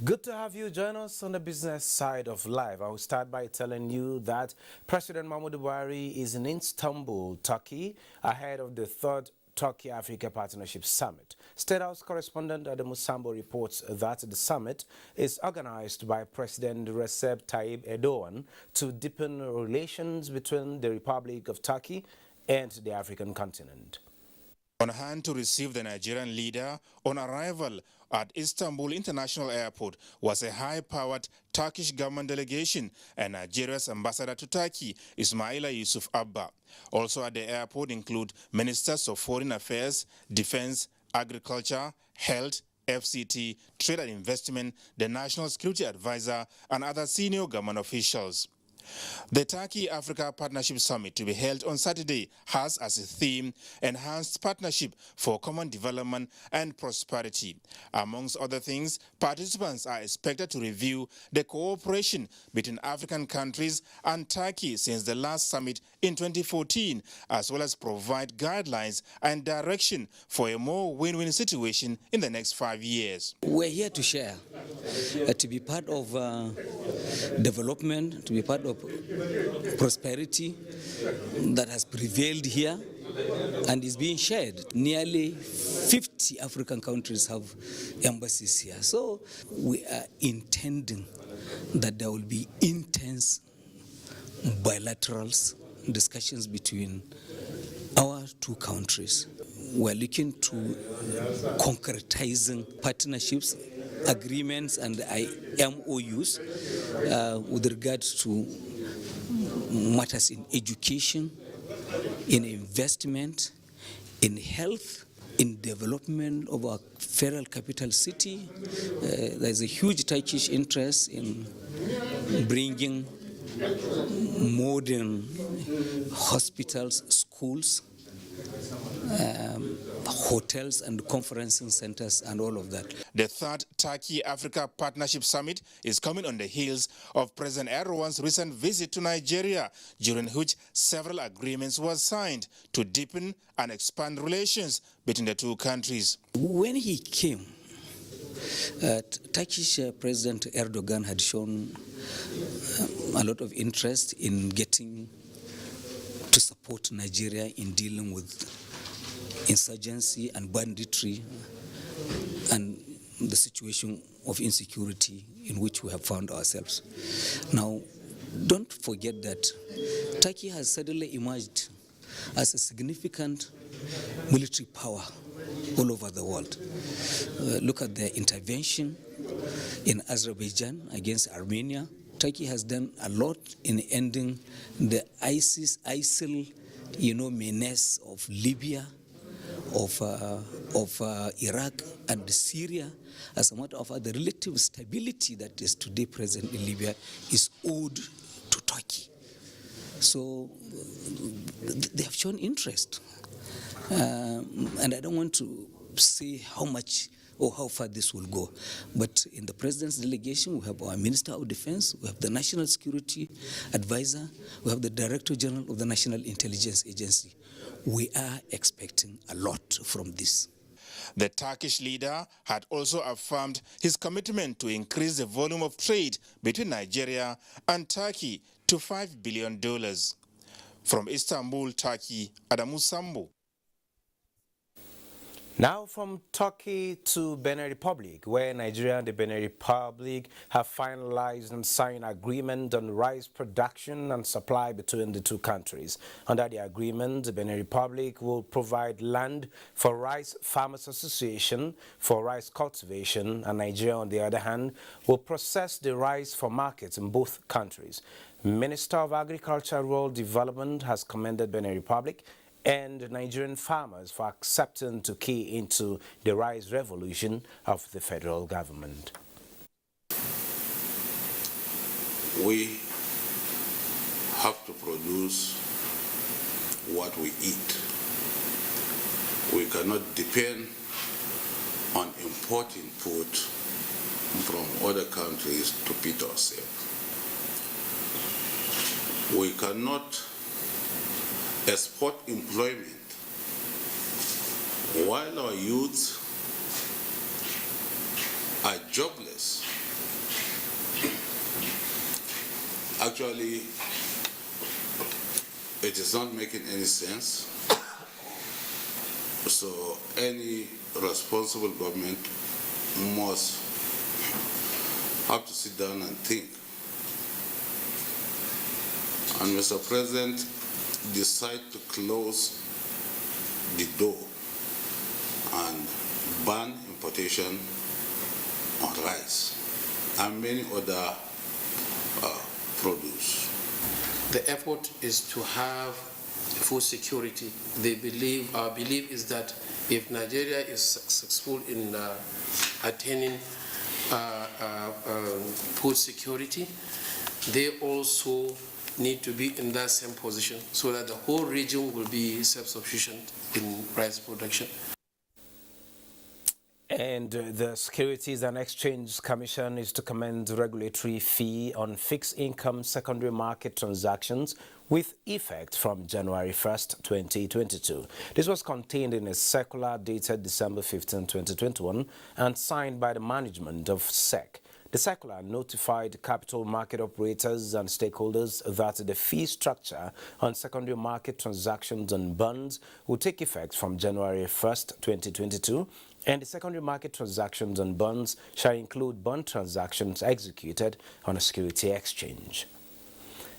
Good to have you join us on the business side of life. I will start by telling you that President Muhammadu Buhari is in Istanbul, Turkey, ahead of the third Turkey-Africa Partnership Summit. State House correspondent Adamu Sambo reports that the summit is organized by President Recep Tayyip Erdogan to deepen relations between the Republic of Turkey and the African continent. On hand to receive the Nigerian leader on arrival at Istanbul International Airport was a high-powered Turkish government delegation and Nigeria's ambassador to Turkey, Ismaila Yusuf Abba. Also at the airport include Ministers of Foreign Affairs, Defense, Agriculture, Health, FCT, Trade and Investment, the National Security Advisor, and other senior government officials. The Turkey-Africa Partnership Summit to be held on Saturday has as a theme enhanced partnership for common development and prosperity. Amongst other things, participants are expected to review the cooperation between African countries and Turkey since the last summit in 2014, as well as provide guidelines and direction for a more win-win situation in the next 5 years. We're here to share, to be part of development, to be part of prosperity that has prevailed here and is being shared. Nearly 50 African countries have embassies here. So we are intending that there will be intense bilateral discussions between our two countries. We're looking to concretizing partnerships, agreements, and MOUs with regards to matters in education, in investment, in health, in development of our federal capital city. There's a huge Turkish interest in bringing modern hospitals, schools, hotels and conferencing centers and all of that. The third Turkey-Africa Partnership Summit is coming on the heels of President Erdogan's recent visit to Nigeria, during which several agreements were signed to deepen and expand relations between the two countries. When he came, Turkish President Erdogan had shown a lot of interest in getting to support Nigeria in dealing with insurgency and banditry and the situation of insecurity in which we have found ourselves. Now, don't forget that Turkey has suddenly emerged as a significant military power all over the world. Look at their intervention in Azerbaijan against Armenia. Turkey has done a lot in ending the ISIL, menace of Libya, of Iraq and Syria. As a matter of fact, the relative stability that is today present in Libya is owed to Turkey. So they have shown interest. And I don't want to say how much or how far this will go. But in the President's delegation, we have our Minister of Defense, we have the National Security Advisor, we have the Director General of the National Intelligence Agency. We are expecting a lot from this. The Turkish leader had also affirmed his commitment to increase the volume of trade between Nigeria and Turkey to $5 billion. From Istanbul, Turkey, Adamu Sambo. Now from Turkey to Benin Republic, where Nigeria and the Benin Republic have finalized and signed agreement on rice production and supply between the two countries. Under the agreement, the Benin Republic will provide land for Rice Farmers Association for rice cultivation, and Nigeria, on the other hand, will process the rice for markets in both countries. Minister of Agriculture and Rural Development has commended Benin Republic and Nigerian farmers for accepting to key into the rice revolution of the federal government. We have to produce what we eat. We cannot depend on importing food from other countries to feed ourselves. We cannot export employment while our youths are jobless Actually, it is not making any sense. So any responsible government must have to sit down and think. And Mr. President, decide to close the door and ban importation on rice and many other produce. The effort is to have food security. Our belief is that if Nigeria is successful in attaining food security, they also need to be in that same position so that the whole region will be self-sufficient in rice production. And the Securities and Exchange Commission is to commend regulatory fee on fixed income secondary market transactions with effect from January 1st, 2022. This was contained in a circular dated December 15, 2021 and signed by the management of SEC. The circular notified capital market operators and stakeholders that the fee structure on secondary market transactions and bonds will take effect from January 1st, 2022, and the secondary market transactions and bonds shall include bond transactions executed on a security exchange.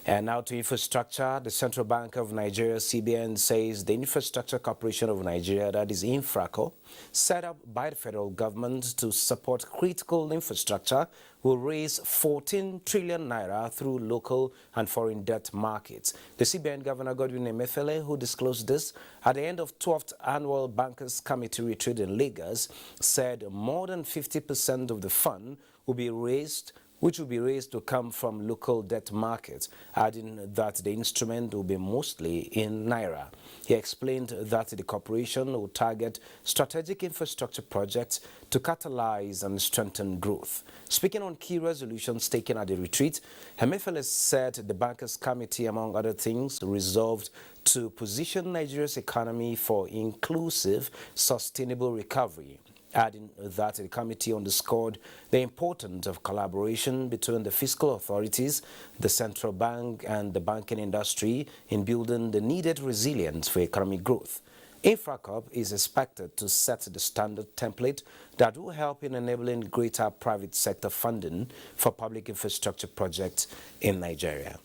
And now to infrastructure. The Central Bank of Nigeria, CBN, says the Infrastructure Corporation of Nigeria, that is INFRACO, set up by the federal government to support critical infrastructure, will raise 14 trillion naira through local and foreign debt markets. The CBN Governor Godwin Emefiele, who disclosed this at the end of 12th Annual Bankers Committee retreat in Lagos, said more than 50% of the fund will be raised to come from local debt markets, adding that the instrument will be mostly in Naira. He explained that the corporation will target strategic infrastructure projects to catalyze and strengthen growth. Speaking on key resolutions taken at the retreat, Emefiele said the Bankers Committee, among other things, resolved to position Nigeria's economy for inclusive, sustainable recovery, adding that the committee underscored the importance of collaboration between the fiscal authorities, the central bank, and the banking industry in building the needed resilience for economic growth. InfraCorp is expected to set the standard template that will help in enabling greater private sector funding for public infrastructure projects in Nigeria.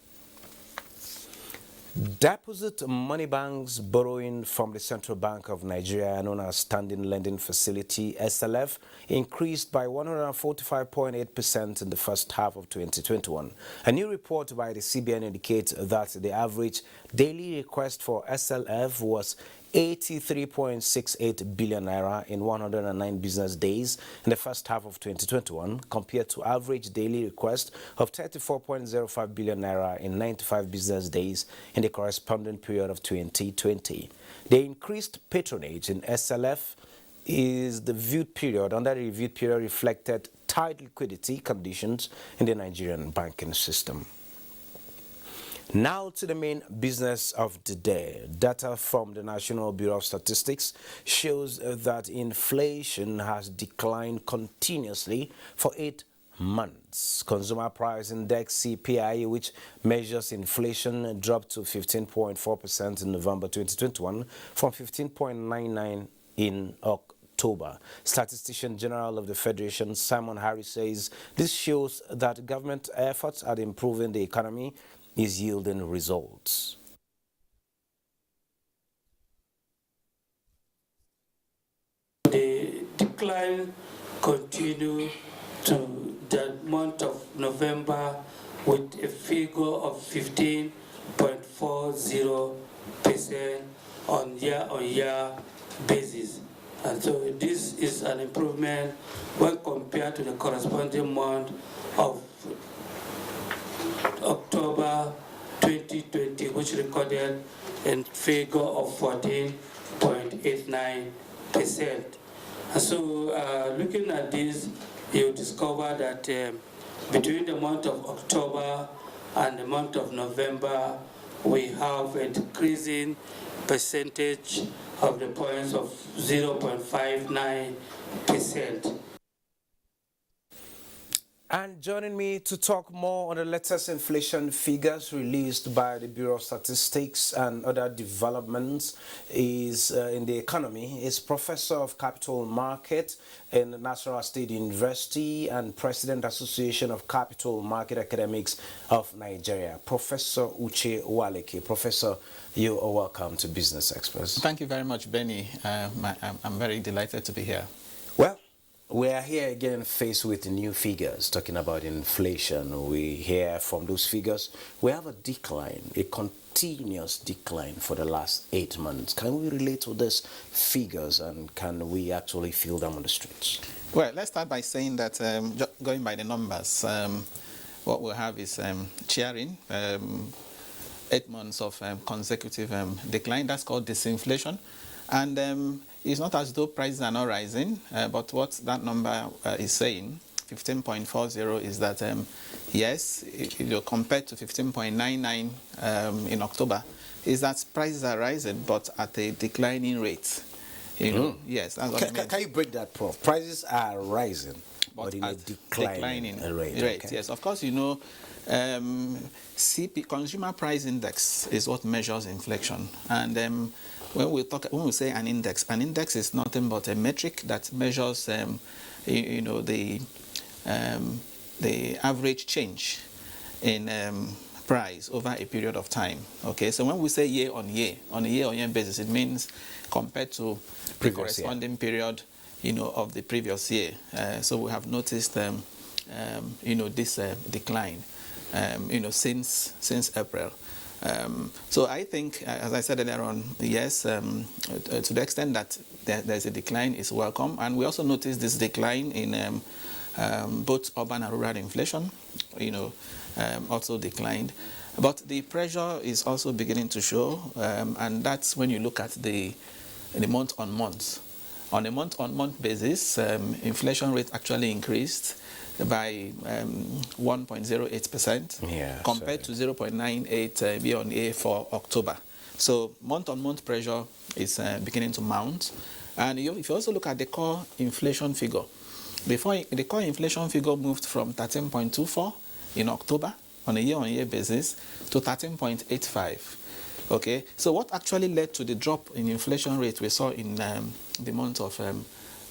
Deposit money banks borrowing from the Central Bank of Nigeria, known as Standing Lending Facility, SLF, increased by 145.8% in the first half of 2021. A new report by the CBN indicates that the average daily request for SLF was 83.68 billion naira in 109 business days in the first half of 2021, compared to average daily request of 34.05 billion naira in 95 business days in the corresponding period of 2020. The increased patronage in SLF is the reviewed period reflected tight liquidity conditions in the Nigerian banking system. Now to the main business of the day. Data from the National Bureau of Statistics shows that inflation has declined continuously for 8 months. Consumer Price Index (CPI), which measures inflation, dropped to 15.4% in November 2021 from 15.99% in October. Statistician General of the Federation, Simon Harris, says this shows that government efforts at improving the economy is yielding results. The decline continued to the month of November with a figure of 15.40% on year-on-year basis. And so this is an improvement when compared to the corresponding month of October 2020, which recorded a figure of 14.89%. And so looking at this, you discover that between the month of October and the month of November, we have a decreasing percentage of the points of 0.59%. And joining me to talk more on the latest inflation figures released by the Bureau of Statistics and other developments is in the economy is Professor of Capital Market in Nasarawa State University and President Association of Capital Market Academics of Nigeria, Professor Uche Waleke. Professor, you are welcome to Business Express. Thank you very much, Benny. I'm very delighted to be here. Well, we are here again faced with new figures talking about inflation. We hear from those figures we have a decline, a continuous decline for the last 8 months. Can we relate to these figures and can we actually feel them on the streets? Well, let's start by saying that going by the numbers, what we have is cheering, 8 months of consecutive decline. That's called disinflation. And it's not as though prices are not rising, but what that number is saying, 15.40, is that, yes, compared to 15.99 in October, is that prices are rising, but at a declining rate. Yes, that's what it means. Can you break that, Prof? Prices are rising, but in a declining rate. Okay. Yes, of course, Consumer Price Index is what measures inflation. And when we say an index is nothing but a metric that measures, the average change in price over a period of time. Okay, so when we say year on year, on a year-on-year basis, it means compared to the corresponding period, of the previous year. So we have noticed, this decline, since April. So I think, as I said earlier on, yes, to the extent that there's a decline is welcome. And we also noticed this decline in both urban and rural inflation, also declined. But the pressure is also beginning to show, and that's when you look at the month-on-month. On a month-on-month basis, inflation rate actually increased by 1.08% compared to 0.98 year-on-year for October. So month-on-month pressure is beginning to mount. And if you also look at the core inflation figure, the core inflation figure moved from 13.24 in October on a year-on-year basis to 13.85. Okay, so what actually led to the drop in inflation rate we saw in the month of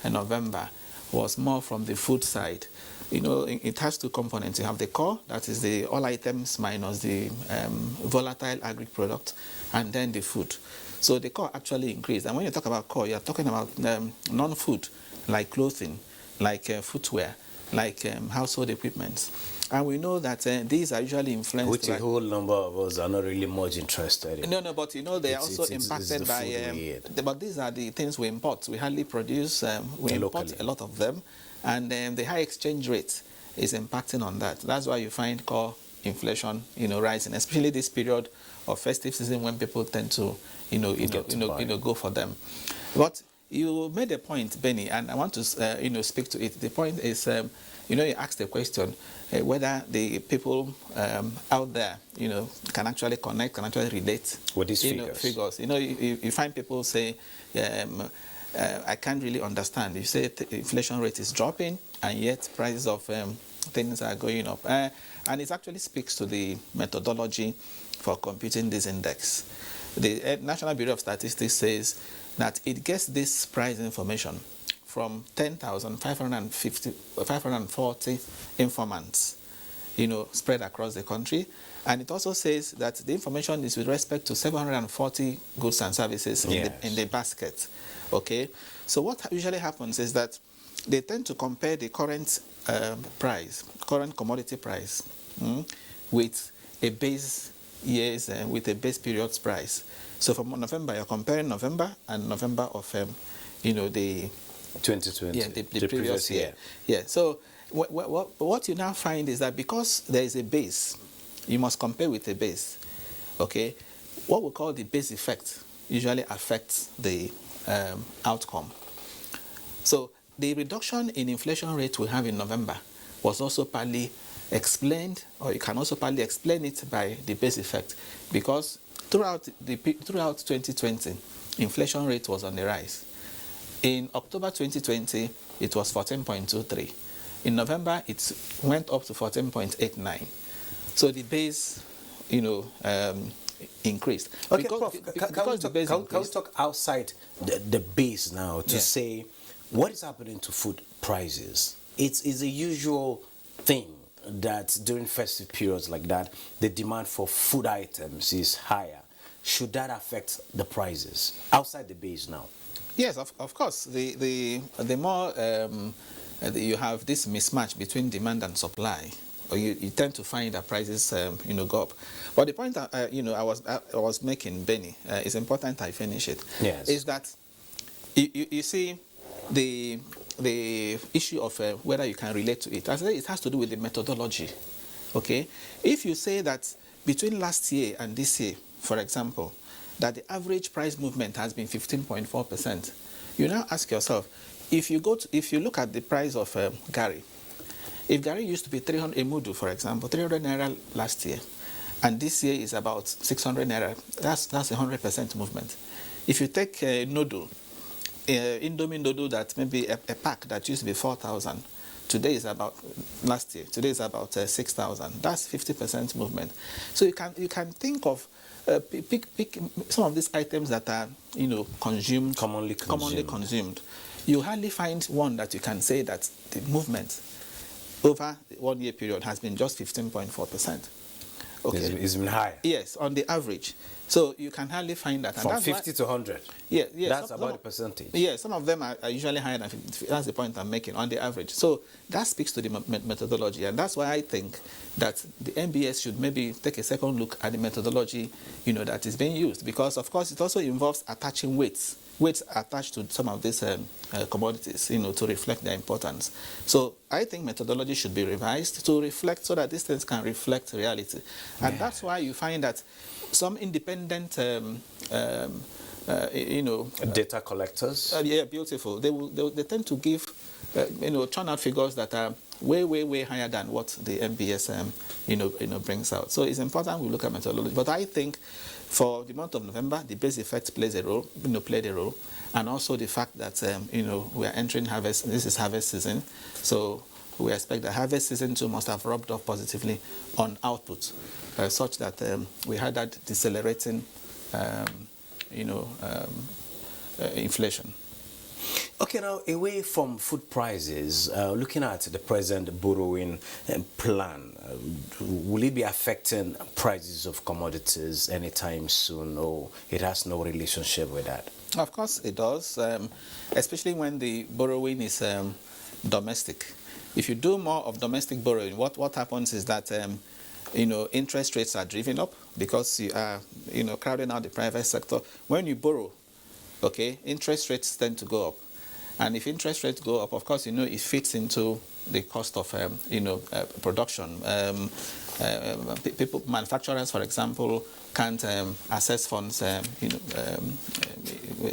November was more from the food side. It has two components. You have the core, that is the all items minus the volatile agri product, and then the food. So the core actually increased. And when you talk about core, you're talking about non-food, like clothing, like footwear, like household equipment. And we know that these are usually influenced which a whole number of us are not really much interested in. No, but they are also impacted by... but these are the things we import. We hardly produce, we import a lot of them. And the high exchange rate is impacting on that. That's why you find core inflation, rising, especially this period of festive season when people tend to, go for them. But you made a point, Benny, and I want to, speak to it. The point is, you asked the question whether the people out there, can actually connect, can actually relate with these figures. You find people say, I can't really understand. You say the inflation rate is dropping, and yet prices of things are going up. And it actually speaks to the methodology for computing this index. The National Bureau of Statistics says that it gets this price information from 10,540 informants, spread across the country. And it also says that the information is with respect to 740 goods and services in the basket. Okay, so what usually happens is that they tend to compare the current current commodity price, with a base year's, with a base period's price. So from November, you're comparing November and November of, the 2020, the previous year. Yeah. So what you now find is that because there is a base, you must compare with a base. Okay, what we call the base effect usually affects the outcome. So the reduction in inflation rate we have in November was also partly explained, or you can also partly explain it by the base effect, because throughout 2020, inflation rate was on the rise. In October 2020, it was 14.23. In November, it went up to 14.89. So the base, increased. Okay, Because, Prof, can we talk outside the base now to say what is happening to food prices? It's a usual thing that during festive periods like that, the demand for food items is higher. Should that affect the prices outside the base now? Yes, of course. The more you have this mismatch between demand and supply, or you tend to find that prices go up. But the point I was making, Benny, it's important I finish it. Yes. Is that you see the issue of whether you can relate to it. I say it has to do with the methodology. Okay, if you say that between last year and this year, for example, that the average price movement has been 15.4%, you now ask yourself, if you look at the price of Gary, if Gary used to be 300 a mudu, for example, 300 naira last year, and this year is about 600 naira, that's 100% movement. If you take noodle, Indomie noodle that maybe a pack that used to be 4,000, today is about today is about 6,000. That's 50% movement. So you can think of pick some of these items that are commonly consumed. You hardly find one that you can say that the movement over 1 year period has been just 15.4%. Okay, it's been high. Yes, on the average. So you can hardly find that. From 50 to 100. Yeah, That's about the percentage. Yeah, some of them are usually higher than 50. That's the point I'm making, on the average. So that speaks to the methodology. And that's why I think that the NBS should maybe take a second look at the methodology, that is being used. Because, of course, it also involves attaching weights attached to some of these commodities, to reflect their importance. So I think methodology should be revised to reflect, so that these things can reflect reality. And that's why you find that some independent, data collectors. Beautiful. They tend to give, turn out figures that are way higher than what the MBS, brings out. So it's important we look at methodology. But I think for the month of November, the base effect played a role, and also the fact that we are entering harvest. This is harvest season, so we expect the harvest season too must have rubbed off positively on output, such that we had that decelerating, inflation. Okay, now away from food prices, looking at the present borrowing plan, will it be affecting prices of commodities anytime soon, or it has no relationship with that? Of course it does, especially when the borrowing is domestic. If you do more of domestic borrowing, what happens is that interest rates are driven up because you are crowding out the private sector. When you borrow, okay, interest rates tend to go up. And if interest rates go up, of course, it fits into the cost of, production. Manufacturers, for example, can't access funds,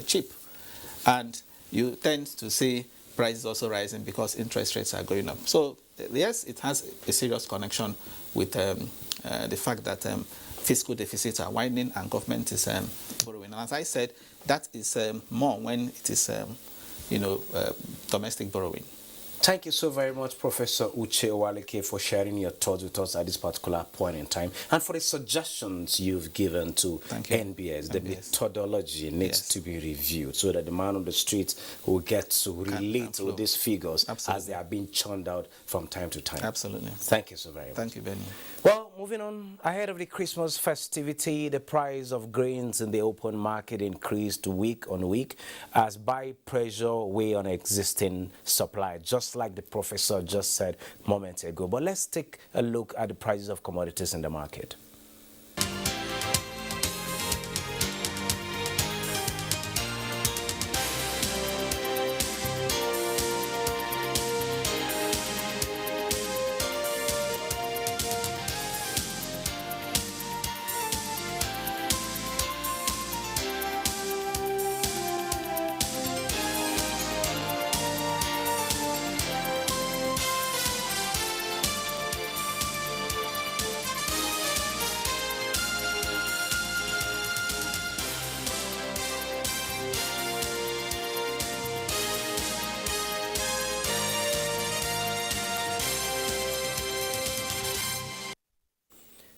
cheap. And you tend to see prices also rising because interest rates are going up. So, yes, it has a serious connection with the fact that fiscal deficits are widening and government is borrowing. And as I said, that is more when it is domestic borrowing. Thank you so very much, Professor Uche Owaleke, for sharing your thoughts with us at this particular point in time, and for the suggestions you've given to NBS. The methodology needs to be reviewed so that the man on the street will get to relate with these figures as they are being churned out from time to time. Absolutely. Thank you so very much. Thank you, Benny. Well, moving on, ahead of the Christmas festivity, the price of grains in the open market increased week on week as buy pressure weigh on existing supply, just like the professor just said moments ago. But let's take a look at the prices of commodities in the market.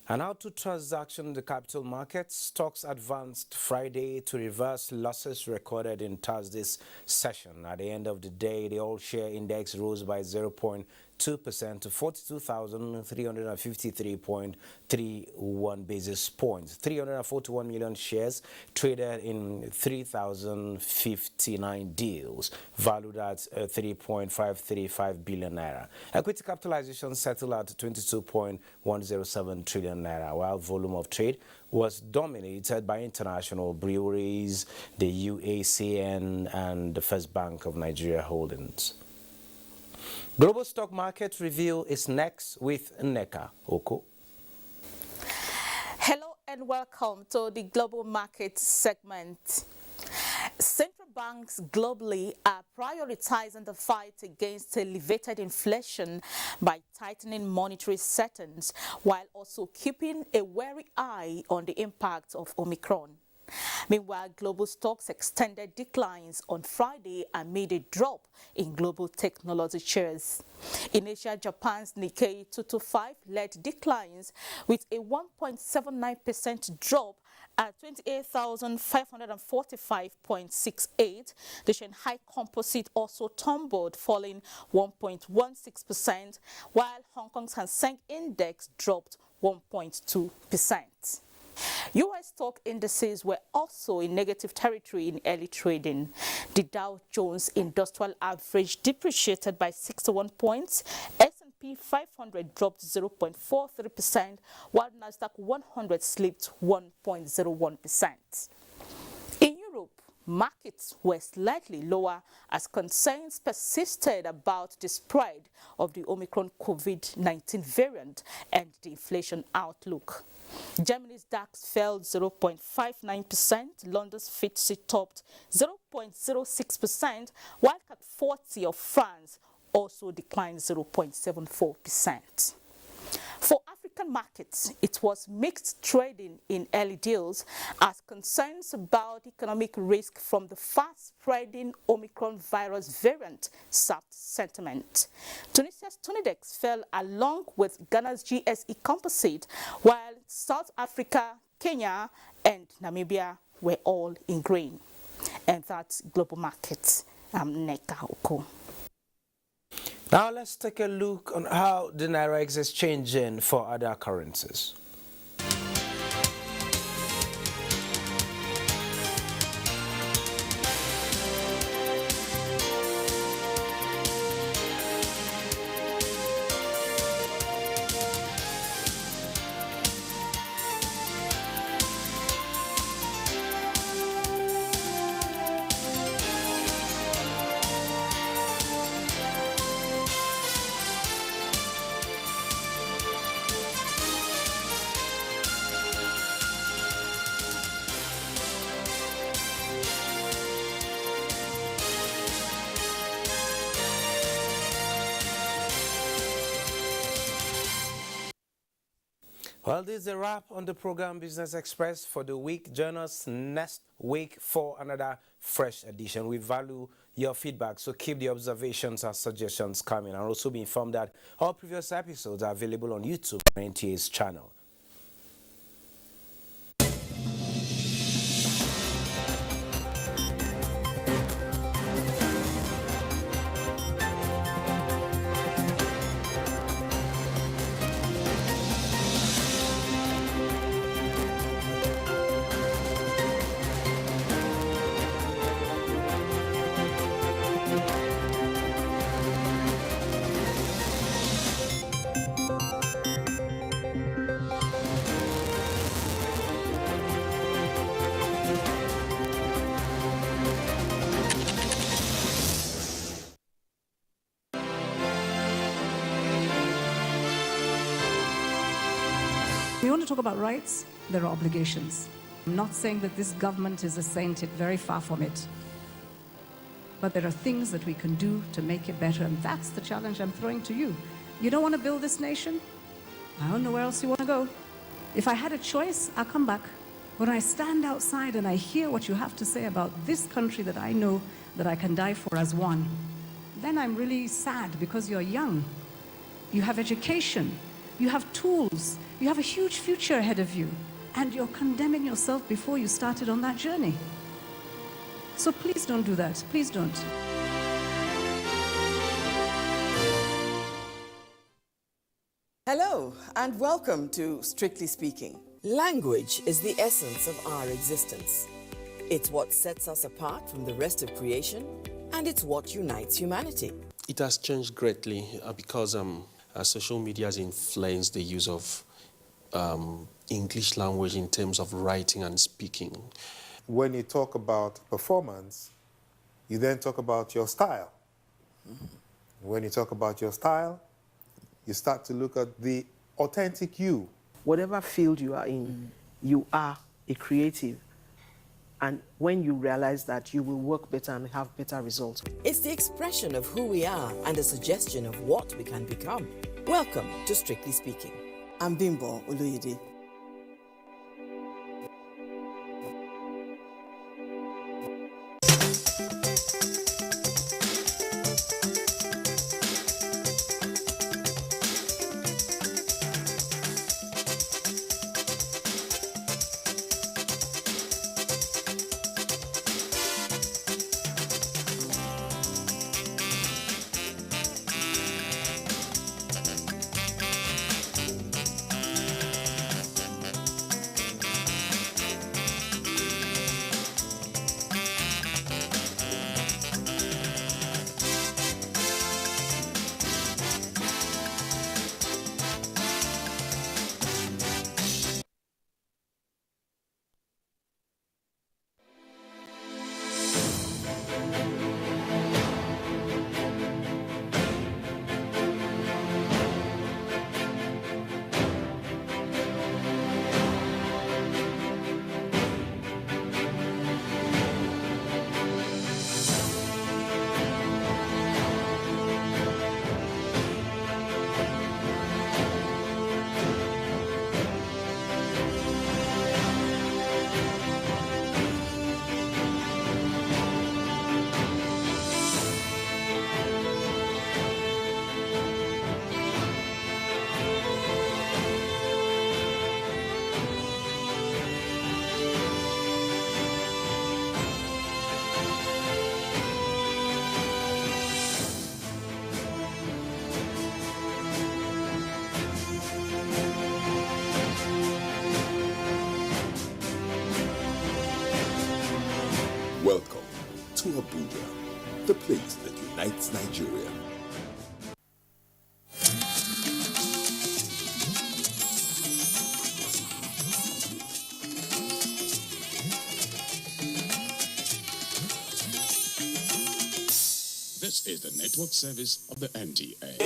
And now to transaction in the capital markets. Stocks advanced Friday to reverse losses recorded in Thursday's session. At the end of the day, the all-share index rose by 0.2% to 42,353.31 basis points. 341 million shares traded in 3,059 deals, valued at 3.535 billion naira. Equity capitalization settled at 22.107 trillion naira, while volume of trade was dominated by international breweries, the UACN, and the First Bank of Nigeria Holdings. Global stock market review is next with Nneka Oko. Hello and welcome to the global market segment. Central banks globally are prioritizing the fight against elevated inflation by tightening monetary settings while also keeping a wary eye on the impact of Omicron. Meanwhile, global stocks extended declines on Friday amid a drop in global technology shares. In Asia, Japan's Nikkei 225 led declines with a 1.79% drop at 28,545.68. The Shanghai Composite also tumbled, falling 1.16%, while Hong Kong's Hang Seng Index dropped 1.2%. U.S. stock indices were also in negative territory in early trading. The Dow Jones Industrial Average depreciated by 61 points, S&P 500 dropped 0.43%, while Nasdaq 100 slipped 1.01%. In Europe, markets were slightly lower as concerns persisted about the spread of the Omicron COVID-19 variant and the inflation outlook. Germany's DAX fell 0.59%, London's FTSE topped 0.06%, while CAC 40 of France also declined 0.74%. For African markets, it was mixed trading in early deals as concerns about economic risk from the fast-spreading Omicron virus variant sapped sentiment. Tunisia's Tunidex fell along with Ghana's GSE Composite, while South Africa, Kenya, and Namibia were all in green. And that's global markets. I'm Nneka Oko. Now let's take a look on how the Naira is changing for other currencies. Well, this is a wrap on the program Business Express for the week. Join us next week for another fresh edition. We value your feedback, so keep the observations and suggestions coming. And also be informed that all previous episodes are available on YouTube on NTA's channel. We want to talk about rights, there are obligations. I'm not saying that this government is a saint, it's very far from it. But there are things that we can do to make it better, and that's the challenge I'm throwing to you. You don't want to build this nation? I don't know where else you want to go. If I had a choice, I'll come back. When I stand outside and I hear what you have to say about this country that I know that I can die for as one, then I'm really sad because you're young. You have education. You have tools. You have a huge future ahead of you, and you're condemning yourself before you started on that journey. So please don't do that. Please don't. Hello, and welcome to Strictly Speaking. Language is the essence of our existence. It's what sets us apart from the rest of creation, and it's what unites humanity. It has changed greatly because social media has influenced the use of English language in terms of writing and speaking. When you talk about performance, you then talk about your style. When you talk about your style, you start to look at the authentic you. Whatever field you are in, you are a creative. And when you realize that, you will work better and have better results. It's the expression of who we are and a suggestion of what we can become. Welcome to Strictly Speaking. I'm Bimbo Oluyede. Welcome to Abuja, the place that unites Nigeria. This is the network service of the NTA.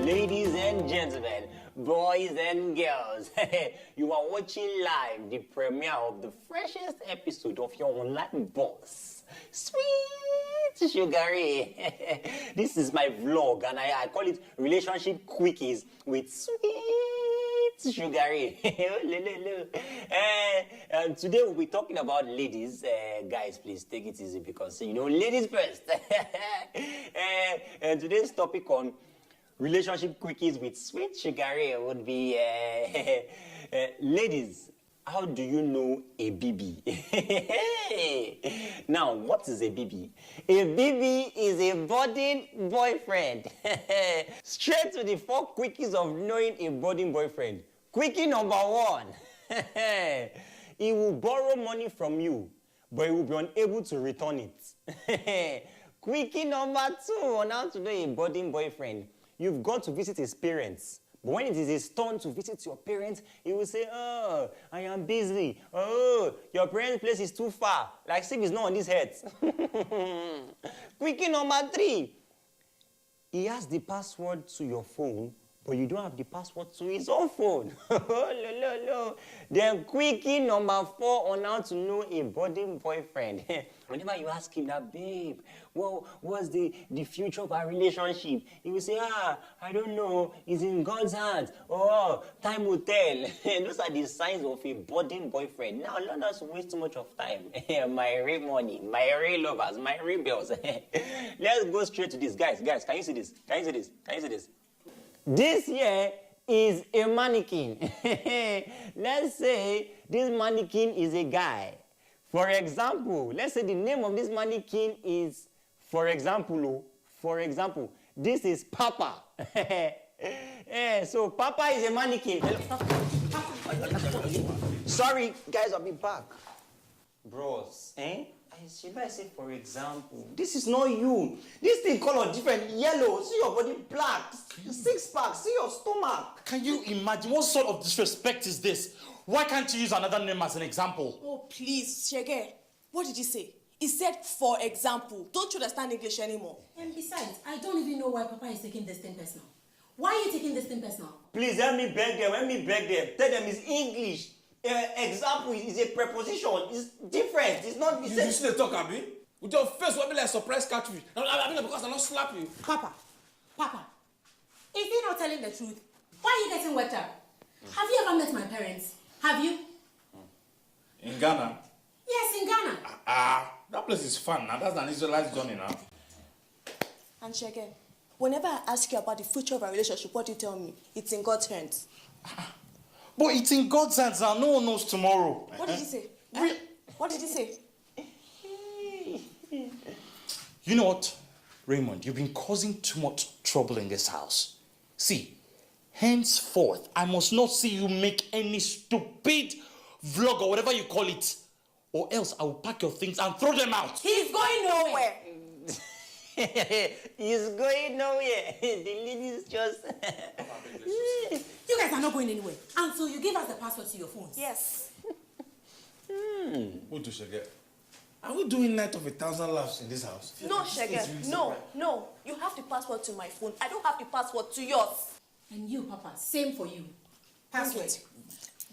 Ladies and gentlemen, boys and girls, you are watching live the premiere of the freshest episode of your online boss, Sweet Sugary. This is my vlog, and I call it Relationship Quickies with Sweet Sugary. And today we'll be talking about ladies. Guys, please take it easy because, you know, ladies first. And today's topic on Relationship Quickies with Sweet Sugary would be, ladies, how do you know a BB? Now, what is a BB? A BB is a budding boyfriend. Straight to the 4 quickies of knowing a budding boyfriend. Quickie number 1. He will borrow money from you, but he will be unable to return it. Quickie number 2 on how to know a budding boyfriend. You've gone to visit his parents. But when it is his turn to visit your parents, he will say, oh, I am busy. Oh, your parents' place is too far. Like if it's not on his head. Quickie number 3. He has the password to your phone, but you don't have the password to his own phone. Then quickie number 4 on how to know a budding boyfriend. Whenever you ask him that, babe, well, what's the future of our relationship? He will say, I don't know. It's in God's hands. Oh, time will tell. Those are the signs of a budding boyfriend. Now, let us waste too much of time. My real money, my real lovers, my real bills. Let's go straight to this. Guys, can you see this? Can you see this? Can you see this? This here is a mannequin. Let's say this mannequin is a guy. For example, let's say the name of this mannequin is, for example, this is Papa. So Papa is a mannequin. Sorry, guys, I'll be back. Bros, should I say, for example, this is not you. This thing color different, yellow. See your body black, 6-pack. See your stomach. Can you imagine what sort of disrespect is this? Why can't you use another name as an example? Oh, please, Shege. What did you say? He said, for example. Don't you understand English anymore? And besides, I don't even know why Papa is taking this thing personal. Why are you taking this thing personal? Please help me beg them. Tell them it's English. Example is a preposition. It's different. It's not the same. You see the talk, Abi? With your face will be like surprise catfish. I mean, because I don't slap you. Papa, is he not telling the truth? Why are you getting worked up? Have you ever met my parents? Have you? In Ghana? Yes, in Ghana. That place is fun now. That's an Israelite journey now. And Shege, whenever I ask you about the future of our relationship, what do you tell me? It's in God's hands. But it's in God's hands and no one knows tomorrow. What did you say? What did you say? You know what, Raymond? You've been causing too much trouble in this house. See, henceforth, I must not see you make any stupid vlog or whatever you call it. Or else I will pack your things and throw them out. He's going nowhere. He's going nowhere. The ladies just... You guys are not going anywhere until you give us the password to your phones. Yes. What do Shege? Are we doing night of 1,000 laughs in this house? No, Shege. No. You have the password to my phone. I don't have the password to yours. And you, Papa, same for you. Password.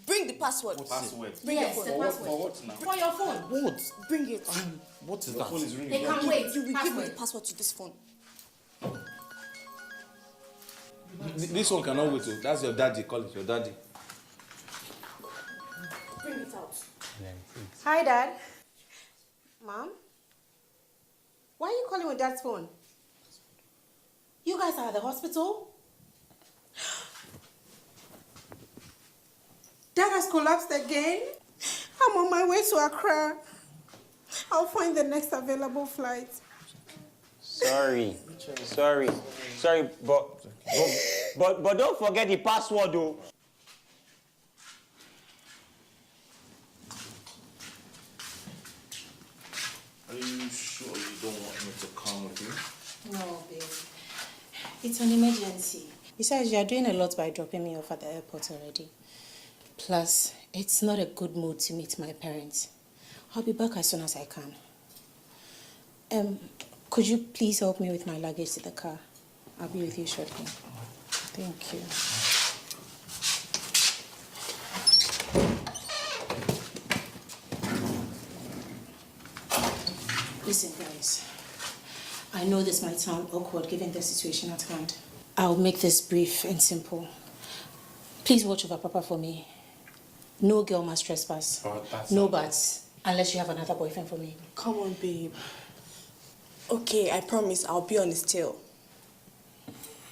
Bring the password. What password? Bring yes, your the phone. password. For what now? For your phone. What? Bring it. What is The that? phone is ringing. They can wait. You will give me Password. the password to this phone. This one cannot wait. That's your daddy. Call it your daddy. Bring it out. Hi, Dad. Mom? Why are you calling with Dad's phone? You guys are at the hospital? Dad has collapsed again? I'm on my way to Accra. I'll find the next available flight. Sorry, but don't forget the password, though. Are you sure you don't want me to come with you? No, babe. It's an emergency. Besides, you are doing a lot by dropping me off at the airport already. Plus, it's not a good mood to meet my parents. I'll be back as soon as I can. Could you please help me with my luggage to the car? I'll be with you shortly. Thank you. Listen, guys. I know this might sound awkward given the situation at hand. I'll make this brief and simple. Please watch over Papa for me. No girl must trespass. No buts, unless you have another boyfriend for me. Come on, babe. Okay, I promise I'll be on his tail.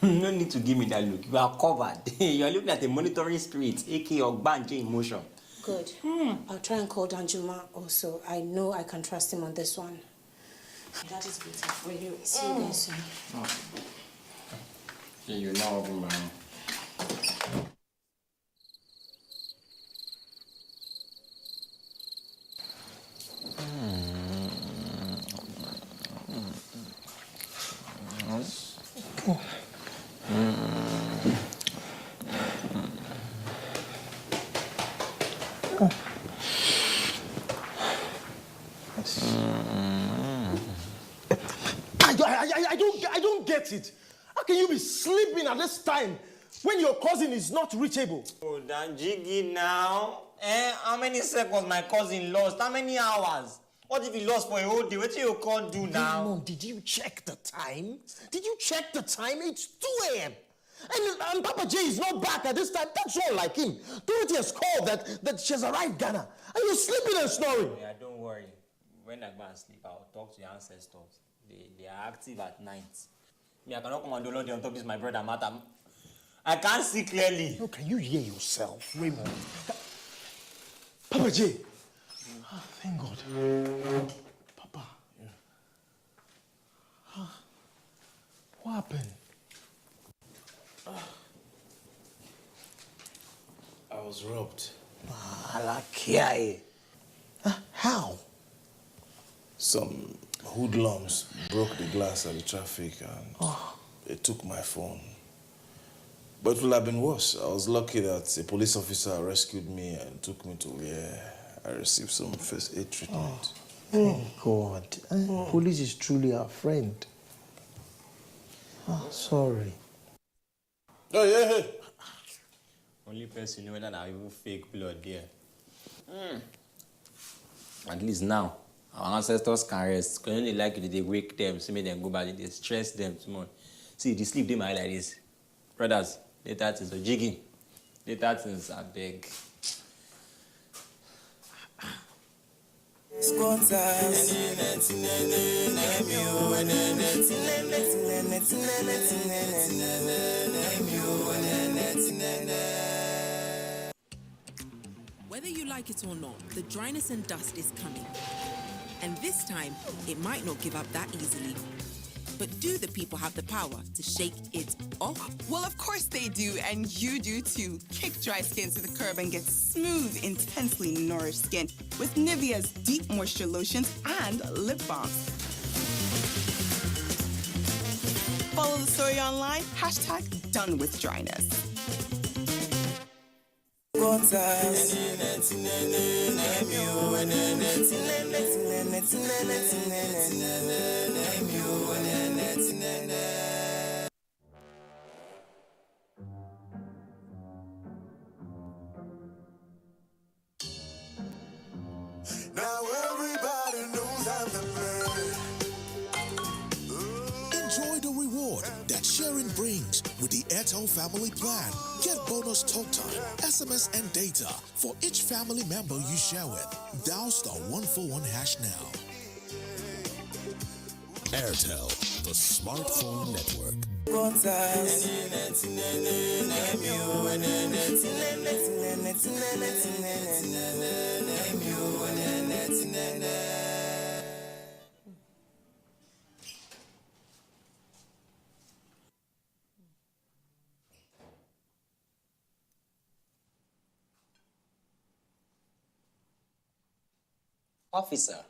No need to give me that look. You are covered. You are looking at a monitoring street, aka Ogbanje in motion. Good. I'll try and call Danjuma also. I know I can trust him on this one. That is waiting for you. See you guys soon. Yeah, you know, man. I don't get it. How can you be sleeping at this time when your cousin is not reachable? Oh, that jiggy now. How many seconds my cousin lost? How many hours? What if he lost for a whole day? What do you call do now? Mom, did you check the time? Did you check the time? It's 2 a.m. And Papa J is not back at this time. That's all like him. Dorothy has called that she's arrived Ghana. And you're sleeping and snoring. Yeah, don't worry. When I go and sleep, I'll talk to your ancestors. They are active at night. Me, I cannot come and do on top of this, my brother matter. I can't see clearly. No, can you hear yourself, Raymond? Papa J. Oh, thank God. Papa. Yeah. What happened? I was robbed. How? Some hoodlums broke the glass at the traffic and they took my phone. But it would have been worse. I was lucky that a police officer rescued me and took me to where I received some first aid treatment. Thank God. Police is truly our friend. Sorry. Oh, yeah. Only person knowing that I even fake blood there. At least now, our ancestors can rest. Because only like they wake them, so make them go back, they stress them too much. See, they sleep them like this. Brothers, later things are jigging. Later things are big. Whether you like it or not, the dryness and dust is coming. And this time, it might not give up that easily. But do the people have the power to shake it off? Well, of course they do, and you do too. Kick dry skin to the curb and get smooth, intensely nourished skin with Nivea's deep moisture lotions and lip balms. Follow the story online, #DoneWithDryness. Now everybody knows I'm the man. Enjoy the reward that sharing brings with the Airtel Family Plan. Get bonus talk time, SMS, and data for each family member you share with. Dial *141# now. Airtel, the smartphone network. Officer,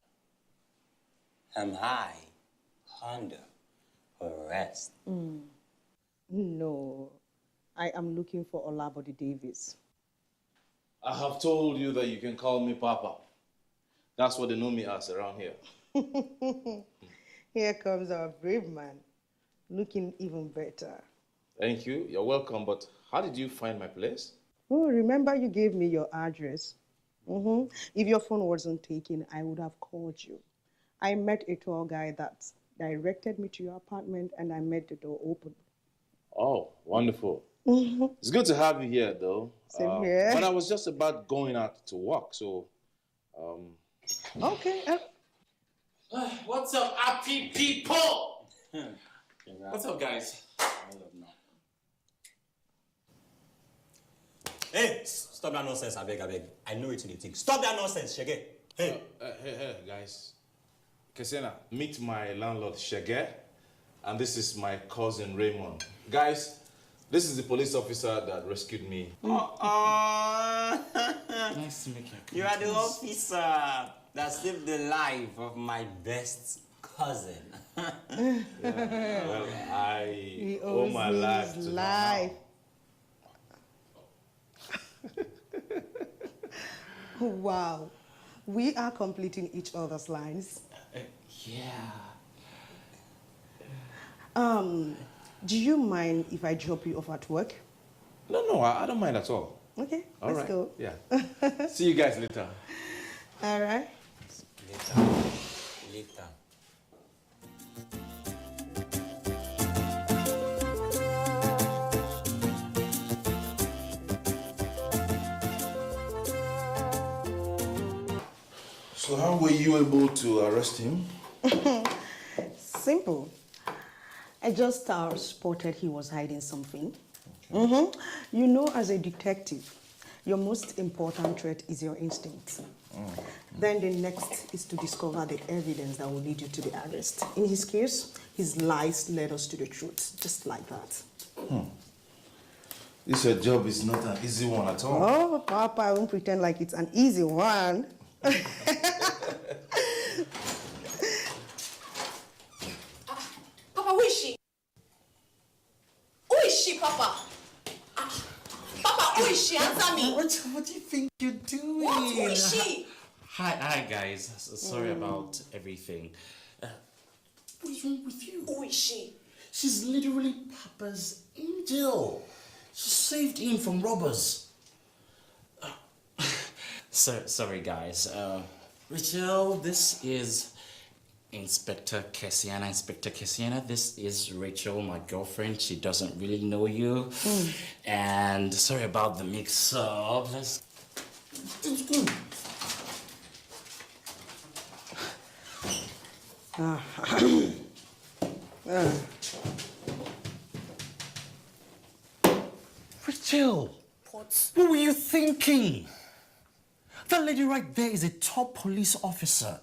am I under arrest? No, I am looking for Olabode Davis. I have told you that you can call me Papa. That's what they know me as around here. Here comes our brave man, looking even better. Thank you. You're welcome. But how did you find my place? Oh, remember you gave me your address. If your phone wasn't taken, I would have called you. I met a tour guide that directed me to your apartment, and I made the door open. Oh, wonderful. It's good to have you here, though. Same here. But I was just about going out to walk, so... Okay. What's up, happy people? What's up, guys? Hey, stop that nonsense, I beg. I know it's in the thing. Stop that nonsense, Shege. Hey. Hey, guys. Kesena, meet my landlord, Shege, and this is my cousin, Raymond. Guys, this is the police officer that rescued me. Nice to meet you. You are the officer that saved the life of my best cousin. Well, I owe my life to him now. Wow. We are completing each other's lines. Yeah. Do you mind if I drop you off at work? No, I don't mind at all. Okay, All let's right. go. Yeah. See you guys later. All right. Later. So how were you able to arrest him? Simple. I just spotted he was hiding something. You know, as a detective, your most important trait is your instinct. Then the next is to discover the evidence that will lead you to the arrest. In his case, his lies led us to the truth, just like that. This your job is not an easy one at all. Oh, Papa, I won't pretend like it's an easy one. Papa, who is she? Who is she, Papa? Papa, who is she? Answer me. What do you think you're doing? What? Who is she? Hi guys. Sorry about everything. What is wrong with you? Who is she? She's literally Papa's angel. She saved him from robbers. Sorry guys. Rachel, this is Inspector Kessiana. Inspector Kessiana, this is Rachel, my girlfriend. She doesn't really know you. And sorry about the mix-up. It's good. Rachel, what were you thinking? That lady right there is a top police officer.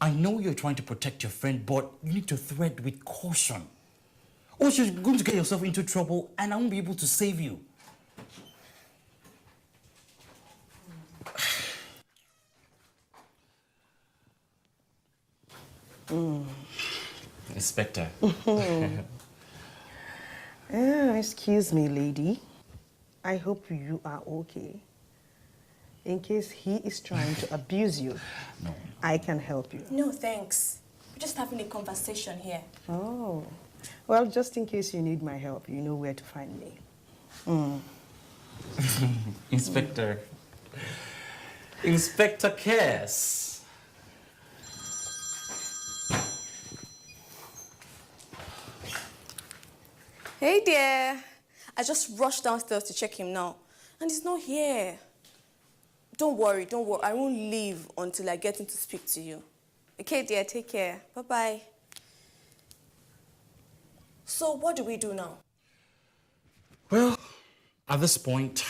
I know you're trying to protect your friend, but you need to tread with caution. Or you're going to get yourself into trouble and I won't be able to save you. Inspector. Excuse me, lady. I hope you are okay. In case he is trying to abuse you, I can help you. No, thanks. We're just having a conversation here. Oh, well, just in case you need my help, you know where to find me. Inspector. Inspector Cass. Hey, dear. I just rushed downstairs to check him now, and he's not here. Don't worry. I won't leave until I get him to speak to you. Okay, dear, take care. Bye-bye. So what do we do now? Well, at this point,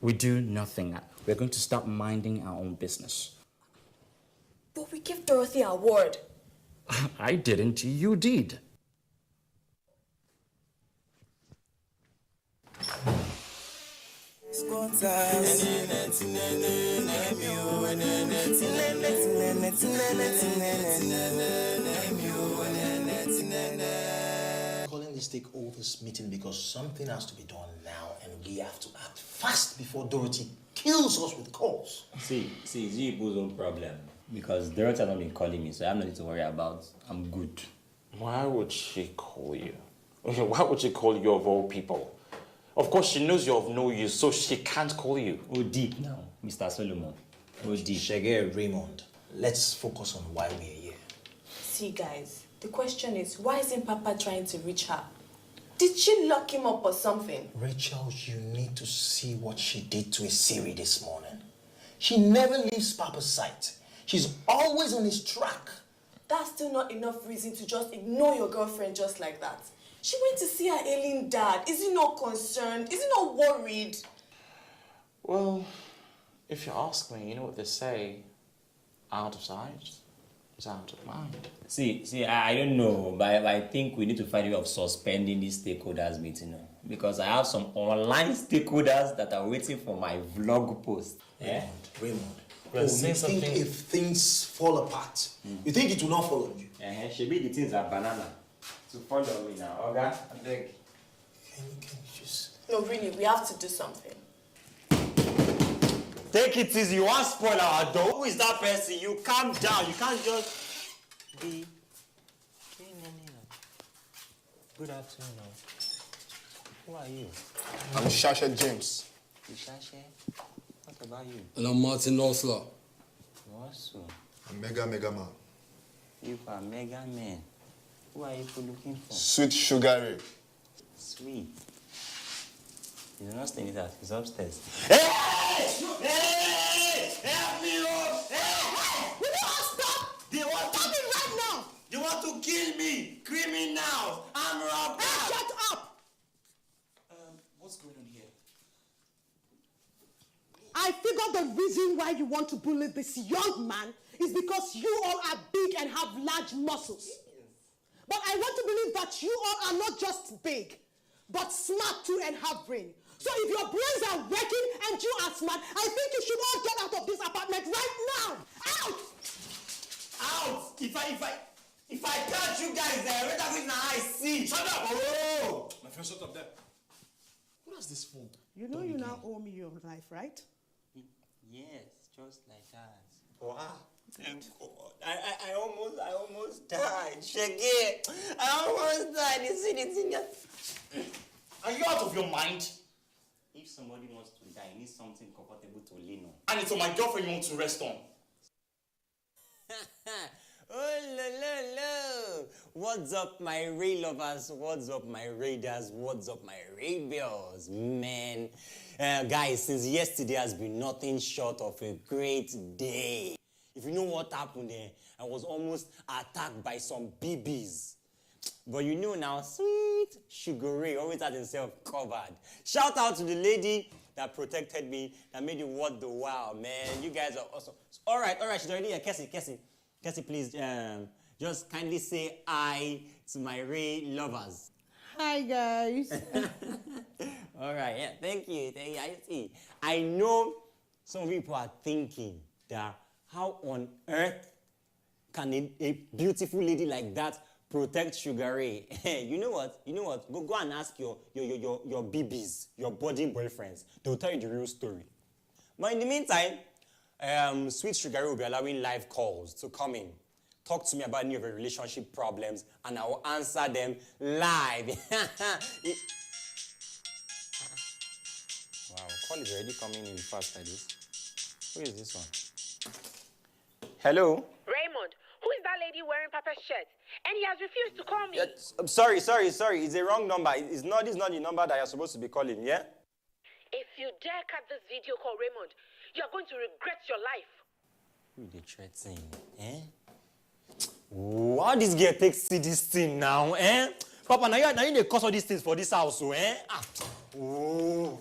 we do nothing. We're going to start minding our own business. But we give Dorothy our word. I didn't, you did. Calling this stakeholders meeting because something has to be done now and we have to act fast before Dorothy kills us with calls. See, it's Ibu's own problem. Because Dorothy has not been calling me, so I have nothing to worry about. I'm good. Why would she call you? Why would she call you of all people? Of course, she knows you're of no use, so she can't call you. Oh, deep now, Mr. Solomon. Oh, deep. Shege Raymond, let's focus on why we're here. See, guys, the question is, why isn't Papa trying to reach her? Did she lock him up or something? Rachel, you need to see what she did to Siri this morning. She never leaves Papa's sight. She's always on his track. That's still not enough reason to just ignore your girlfriend just like that. She went to see her ailing dad. Is he not concerned? Is he not worried? Well, if you ask me, you know what they say, out of sight is out of mind. See, I don't know, but I think we need to find a way of suspending this stakeholders meeting. Because I have some online stakeholders that are waiting for my vlog post. Raymond. You think if things fall apart, you think it will not fall on you? Maybe the things are banana. To follow me now, okay? I beg. Can you just... No, really, we have to do something. Take it easy. You want to spoil our door? Who is that person? You calm down. You can't just be... Good afternoon. Who are you? I'm Shasha James. Shasha? What about you? And I'm Martin Osler. Also. I'm Mega Man. You are Mega Man. Who are you looking for? Sweet Sugar Ray. Sweet. He's not staying there. He's upstairs. Hey! Hey! Help me up! Hey! Will you all stop? They want to... Stop it right now! They want to kill me! Criminals! I'm robbed! Hey, shut up! What's going on here? I figure the reason why you want to bully this young man is because you all are big and have large muscles. But I want to believe that you all are not just big, but smart too and have brain. So if your brains are working and you are smart, I think you should all get out of this apartment right now. Out! Out! If I catch you guys there, wait a minute, I see. Shut up! Oh! My friend, shut up there. Who has this phone? You know you now owe me your life, right? Yes, just like that. Wow. Thank God. I almost died. Shaggy. I almost died. It's in your... Are you out of your mind? If somebody wants to die, he needs something comfortable to lean on. And it's on my girlfriend you want to rest on. Oh, lo. What's up, my Ray lovers? What's up, my Raiders? What's up, my Rebels? Man, guys, since yesterday has been nothing short of a great day. If you know what happened there, I was almost attacked by some BBs. But you know now, Sweet Sugar Ray always had himself covered. Shout out to the lady that protected me, that made it worth the while, man. You guys are awesome. All right, she's already here. Cassie, please, just kindly say hi to my Ray lovers. Hi, guys. All right, yeah, thank you. I see. I know some people are thinking that how on earth can a beautiful lady like that protect Sugar Ray? You know what? Go and ask your BBs, your budding boyfriends. They'll tell you the real story. But in the meantime, Sweet Sugar Ray will be allowing live calls to come in. Talk to me about any of your relationship problems, and I will answer them live. Wow, call is already coming in fast like this. Who is this one? Hello? Raymond, who is that lady wearing Papa's shirt? And he has refused to call me. I'm sorry. It's the wrong number. This is not the number that you're supposed to be calling, yeah? If you dare cut this video call, Raymond, you're going to regret your life. Who the threatening, eh? How this girl takes see this thing now, eh? Papa, now you need to cause all these things for this house, eh? Oh.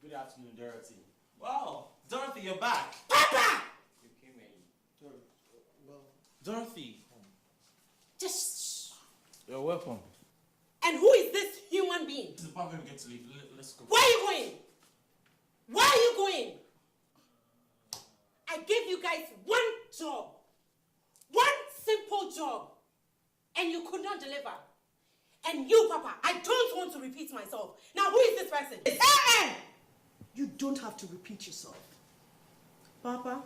Good afternoon, Dorothy. Wow, Dorothy, you're back. Papa! You came in. Dorothy. Just... You're welcome. And who is this human being? This is the part where we get to leave. Let's go. Where are you going? Where are you going? I gave you guys one job. One simple job. And you could not deliver. And you, Papa, I don't want to repeat myself. Now, who is this person? You don't have to repeat yourself. Papa,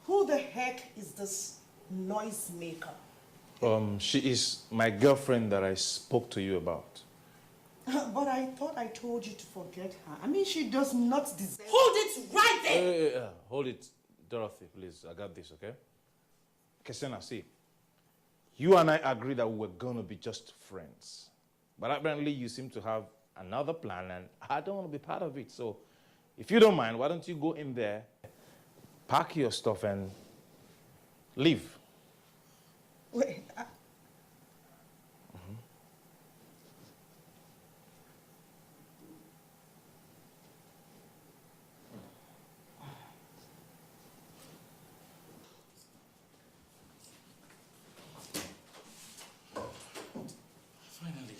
who the heck is this noisemaker? She is my girlfriend that I spoke to you about. But I thought I told you to forget her. I mean, she does not deserve... Hold it right there! Hold it, Dorothy, please. I got this, okay? Kesena, see. You and I agreed that we were going to be just friends. But apparently you seem to have another plan, and I don't want to be part of it. So if you don't mind, why don't you go in there, pack your stuff, and leave? Wait, Finally.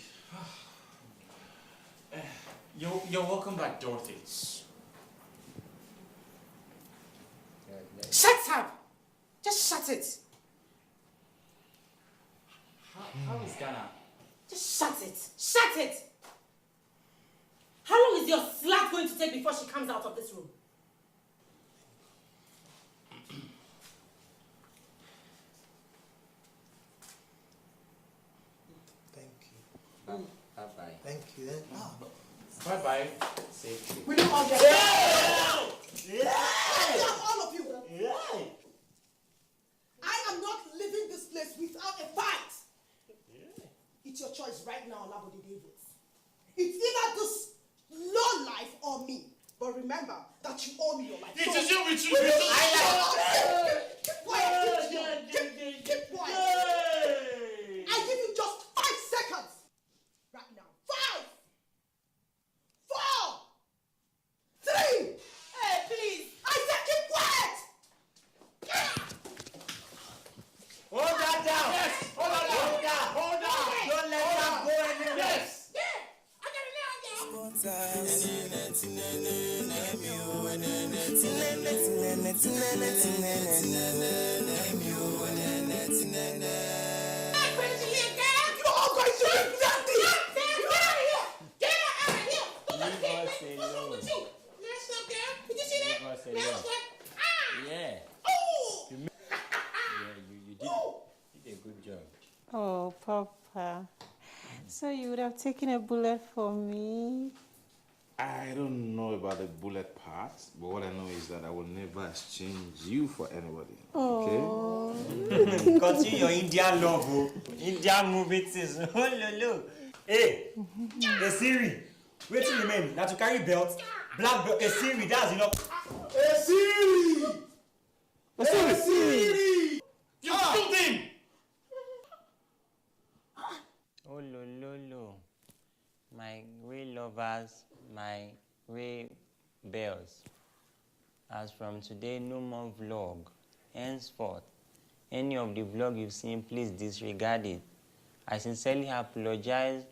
You're welcome back, Dorothy. Shut up! Just shut it! How is Ghana? Just shut it! Shut it! How long is your slut going to take before she comes out of this room? Bye-bye. Thank you. Bye-bye. Safety. Will you all get All of you. I am not leaving this place without a fight. It's your choice right now, Labode Davis. It's either this low life or me. But remember that you owe me your life. It is you with you. Keep quiet. Keep quiet. I give you just 5 seconds. Right now. 5, 4, 3. Hey, please. I said keep quiet. Hold that down. Yes. Hold that down. Hold that. Don't let that go anywhere. Yes. Oh, Papa. So you would have taken a bullet for me? I don't know about the bullet part, but what I know is that I will never exchange you for anybody. Oh. Okay? Continue your Indian love, oh. Indian movies. Oh, lolo. Hey, a Siri. Wait till you remain. Now to carry belt, black belt, a Siri, that's enough. A Siri! A Siri! You killed him! Oh, lo. My real lovers, my real bells. As from today, no more vlog. Henceforth, any of the vlog you've seen, please disregard it. I sincerely apologize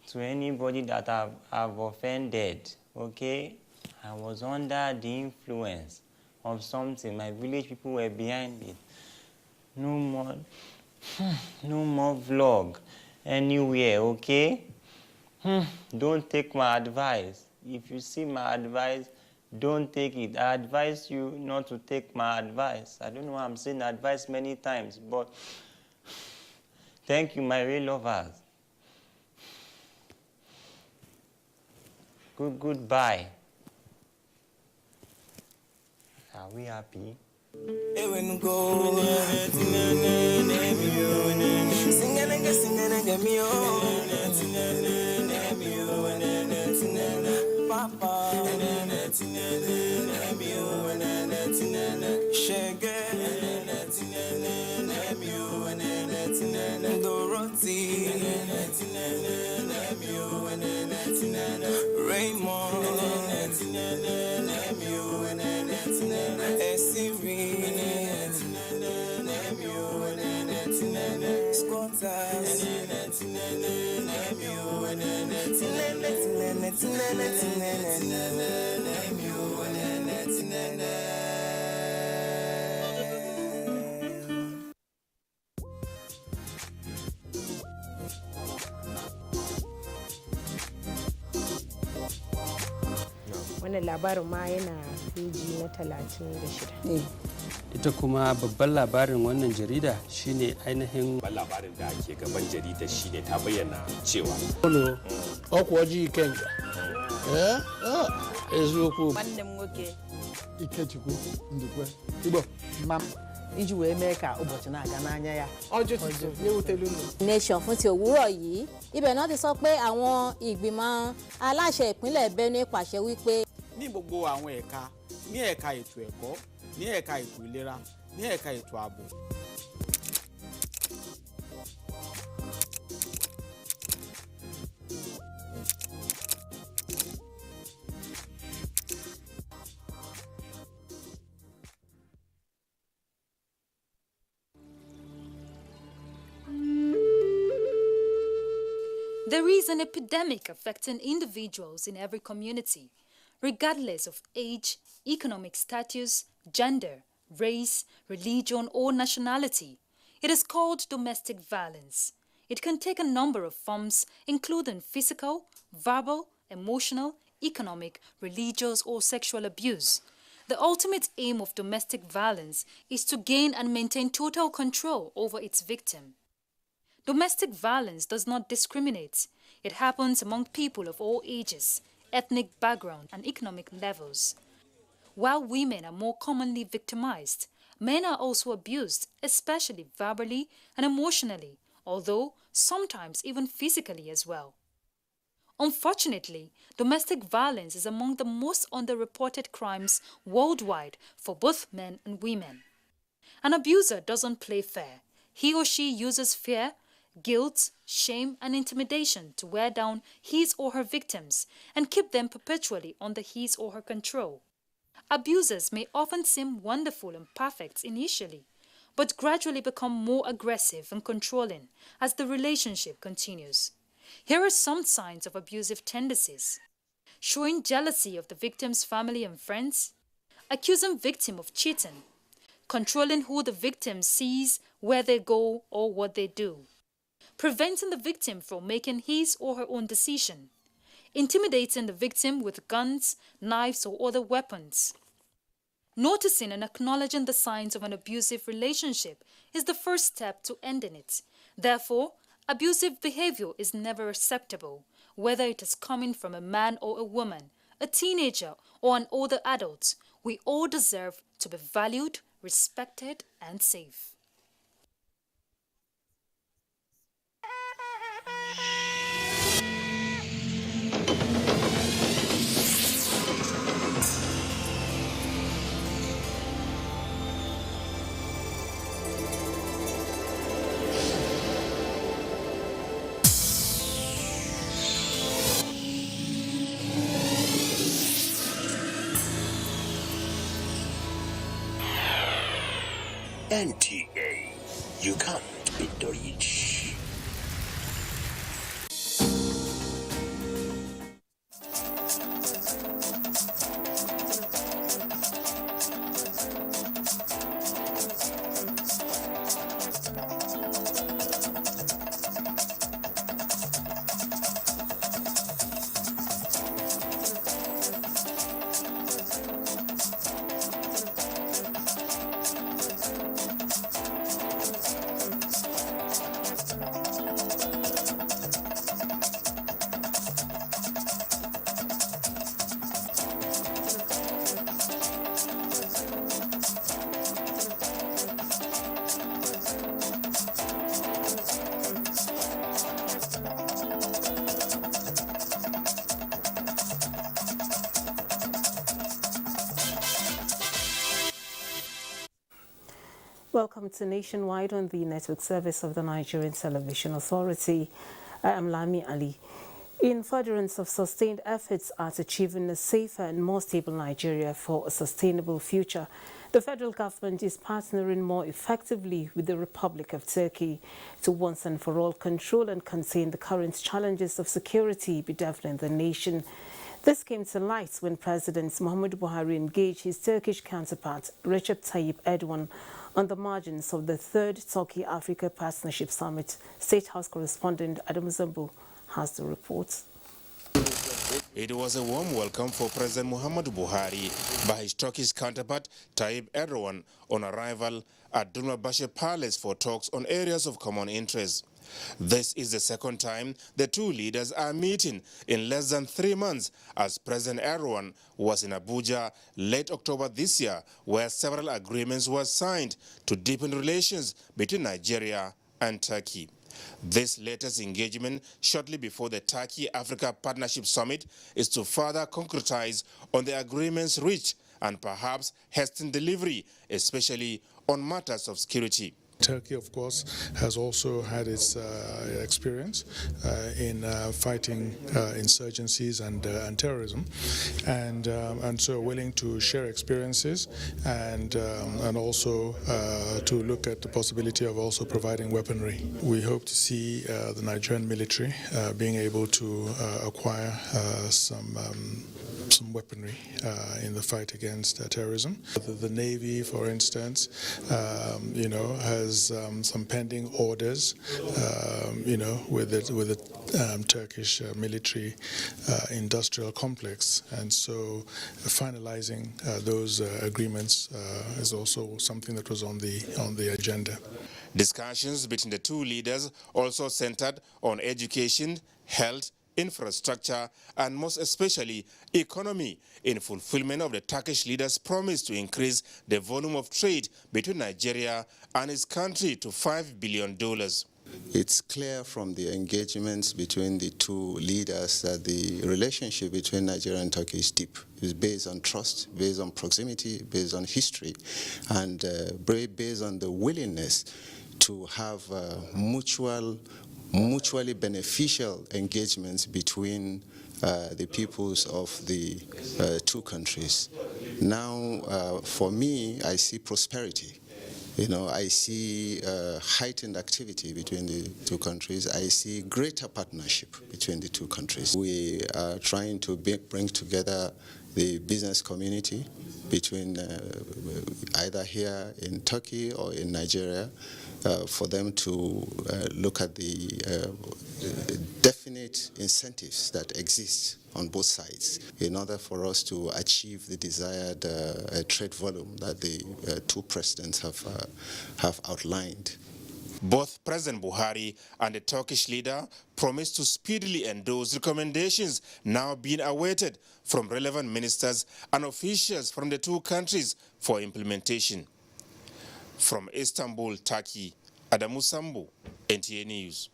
to anybody that I've offended, okay? I was under the influence of something. My village people were behind it. No more vlog anywhere, okay? Don't take my advice. If you see my advice, don't take it. I advise you not to take my advice. I don't know why I'm saying advice many times, but thank you, my real lovers. Goodbye. Are we happy? Wannan labarin ma yana peji na 36. Ita kuma babban labarin wannan jarida shine ainihin labarin da ke gaban jarida shine ta bayyana cewa ọkwa ojii Ikenga eziokwu nwanne m nwoke Ikechukwu Ndukwe Igbo mam iji wee mee ka ụbọchị na-aga n'anya ya Nation fún ti òwúrọ̀ yìí ibẹ̀ náà ti sọ pé àwọn ìgbìmọ̀ aláṣẹ ìpínlẹ̀ Benue pàṣẹ wípé ní gbogbo àwọn ẹ̀ka ní ẹ̀ka ètò ẹ̀kọ́ ní ẹ̀ka ètò ìlera ní ẹ̀ka ètò ààbò. There is an epidemic affecting individuals in every community, regardless of age, economic status, gender, race, religion, or nationality. It is called domestic violence. It can take a number of forms, including physical, verbal, emotional, economic, religious, or sexual abuse. The ultimate aim of domestic violence is to gain and maintain total control over its victim. Domestic violence does not discriminate. It happens among people of all ages, ethnic background, and economic levels. While women are more commonly victimized, men are also abused, especially verbally and emotionally, although sometimes even physically as well. Unfortunately, domestic violence is among the most underreported crimes worldwide for both men and women. An abuser doesn't play fair. He or she uses fear, guilt, shame, and intimidation to wear down his or her victims and keep them perpetually under his or her control. Abusers may often seem wonderful and perfect initially, but gradually become more aggressive and controlling as the relationship continues. Here are some signs of abusive tendencies: showing jealousy of the victim's family and friends, accusing victim of cheating, controlling who the victim sees, where they go, or what they do, preventing the victim from making his or her own decision, intimidating the victim with guns, knives, or other weapons. Noticing and acknowledging the signs of an abusive relationship is the first step to ending it. Therefore, abusive behavior is never acceptable, whether it is coming from a man or a woman, a teenager or an older adult. We all deserve to be valued, respected, and safe. NTA, you can't beat the rich. Welcome to Nationwide on the network service of the Nigerian Television Authority. I am Lami Ali. In furtherance of sustained efforts at achieving a safer and more stable Nigeria for a sustainable future, the federal government is partnering more effectively with the Republic of Turkey to once and for all control and contain the current challenges of security bedeviling the nation. This came to light when President Muhammadu Buhari engaged his Turkish counterpart Recep Tayyip Erdogan on the margins of the third Turkey-Africa Partnership Summit. State House correspondent Adam Zambo has the report. It was a warm welcome for President Muhammadu Buhari by his Turkish counterpart Tayyip Erdogan on arrival at Dolmabahce Palace for talks on areas of common interest. This is the second time the two leaders are meeting in less than 3 months, as President Erdogan was in Abuja late October this year, where several agreements were signed to deepen relations between Nigeria and Turkey. This latest engagement, shortly before the Turkey-Africa Partnership Summit, is to further concretize on the agreements reached and perhaps hasten delivery, especially on matters of security. Turkey, of course, has also had its experience in fighting insurgencies and terrorism, and so willing to share experiences and also to look at the possibility of also providing weaponry. We hope to see the Nigerian military being able to acquire some weaponry in the fight against terrorism. The Navy, for instance, has some pending orders, with the Turkish military industrial complex, and so finalizing those agreements is also something that was on the agenda. Discussions between the two leaders also centered on education, health, infrastructure, and most especially economy, in fulfillment of the Turkish leaders' promise to increase the volume of trade between Nigeria and its country to $5 billion. It's clear from the engagements between the two leaders that the relationship between Nigeria and Turkey is deep. It's based on trust, based on proximity, based on history, and based on the willingness to have mutually beneficial engagements between the peoples of the two countries. Now, for me, I see prosperity. I see heightened activity between the two countries. I see greater partnership between the two countries. We are trying to bring together the business community between either here in Turkey or in Nigeria, for them to look at the definite incentives that exist on both sides in order for us to achieve the desired trade volume that the two presidents have outlined. Both President Buhari and the Turkish leader promised to speedily endorse recommendations now being awaited from relevant ministers and officials from the two countries for implementation. From Istanbul, Turkey, Adamu Sambu, NTA News.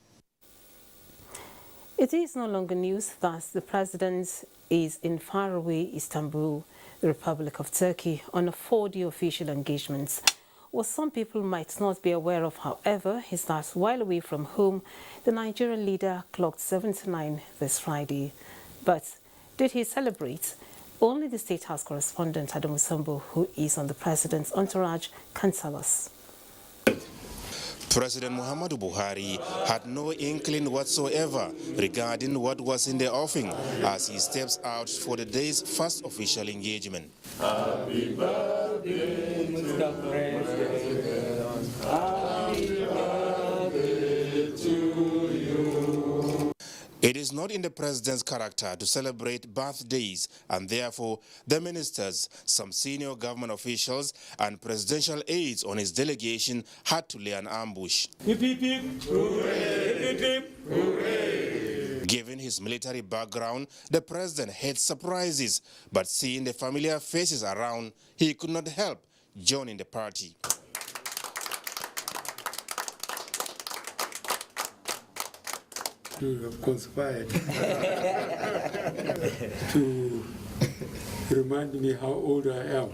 It is no longer news that the president is in faraway Istanbul, the Republic of Turkey, on a 4-day official engagement. What some people might not be aware of, however, is that while away from home, the Nigerian leader clocked 79 this Friday. But did he celebrate? Only the State House correspondent Adamu Sambu, who is on the president's entourage, can tell us. President Muhammadu Buhari had no inkling whatsoever regarding what was in the offing as he steps out for the day's first official engagement. Happy birthday, Mr. President. Happy birthday to you. It is not in the president's character to celebrate birthdays, and therefore the ministers, some senior government officials and presidential aides on his delegation had to lay an ambush. Given his military background, the president hates surprises, but seeing the familiar faces around, he could not help joining the party. To have conspired to remind me how old I am.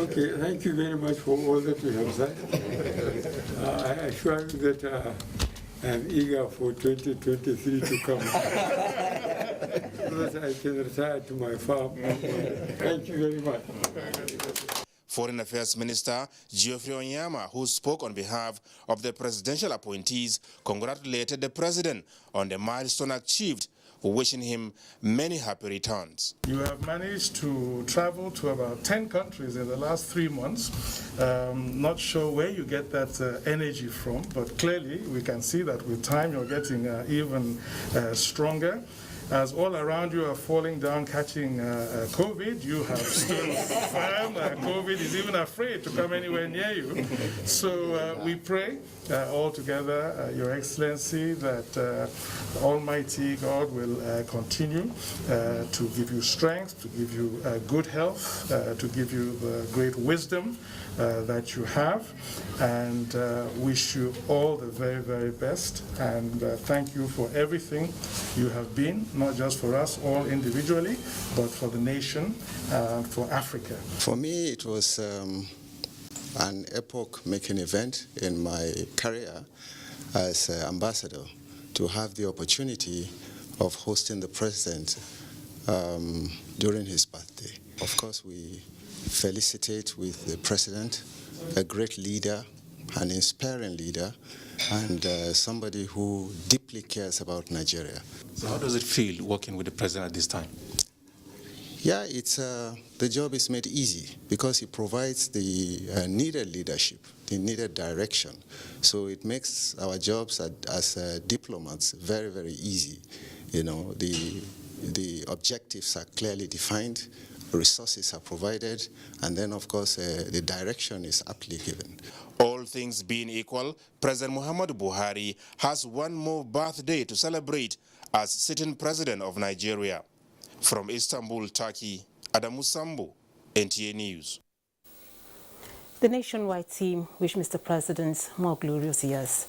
Okay, thank you very much for all that you have said. I assure you that I'm eager for 2023 to come so that I can retire to my farm. Thank you very much. Foreign Affairs Minister Geoffrey Onyama, who spoke on behalf of the presidential appointees, congratulated the president on the milestone achieved, wishing him many happy returns. You have managed to travel to about 10 countries in the last 3 months. Not sure where you get that energy from, but clearly we can see that with time you're getting even stronger. As all around you are falling down, catching COVID, you have stood firm. COVID is even afraid to come anywhere near you. So we pray all together, Your Excellency, that Almighty God will continue to give you strength, to give you good health, to give you the great wisdom that you have, and wish you all the very, very best. And thank you for everything you have been, not just for us all individually, but for the nation, for Africa. For me, it was an epoch-making event in my career as ambassador to have the opportunity of hosting the president during his birthday. Of course, we felicitate with the president, a great leader, an inspiring leader, and somebody who deeply cares about Nigeria. So how does it feel working with the president at this time? Yeah, it's the job is made easy because he provides the needed leadership, the needed direction. So it makes our jobs as diplomats very, very easy. You know, the objectives are clearly defined, resources are provided, and then, of course, the direction is aptly given. All things being equal, President Muhammadu Buhari has one more birthday to celebrate as sitting president of Nigeria. From Istanbul, Turkey, Adamu Sambo, NTA News. The nationwide team wished Mr. President more glorious years.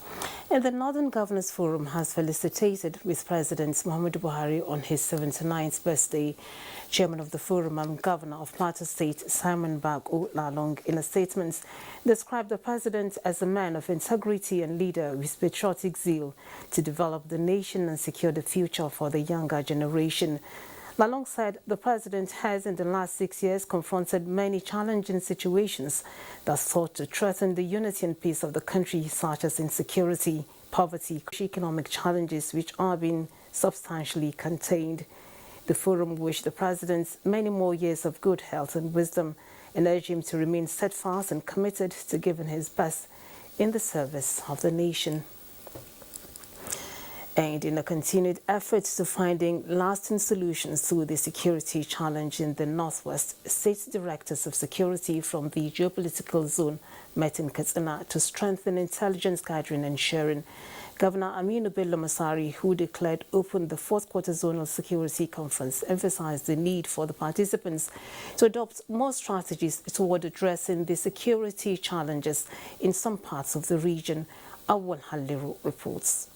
And the Northern Governors Forum has felicitated with President Muhammadu Buhari on his 79th birthday. Chairman of the Forum and Governor of Plateau State, Simon Bako Lalong, in a statement, described the President as a man of integrity and leader with patriotic zeal to develop the nation and secure the future for the younger generation. Lalong said the President has in the last 6 years confronted many challenging situations that sought to threaten the unity and peace of the country, such as insecurity, poverty, economic challenges, which are being substantially contained. The forum wished the President many more years of good health and wisdom and urged him to remain steadfast and committed to giving his best in the service of the nation. And in a continued effort to finding lasting solutions to the security challenge in the Northwest, State Directors of Security from the geopolitical zone met in Katsina to strengthen intelligence gathering and sharing. Governor Aminu Bello Masari, who declared open the fourth quarter zonal security conference, emphasized the need for the participants to adopt more strategies toward addressing the security challenges in some parts of the region. Awal Halliru reports.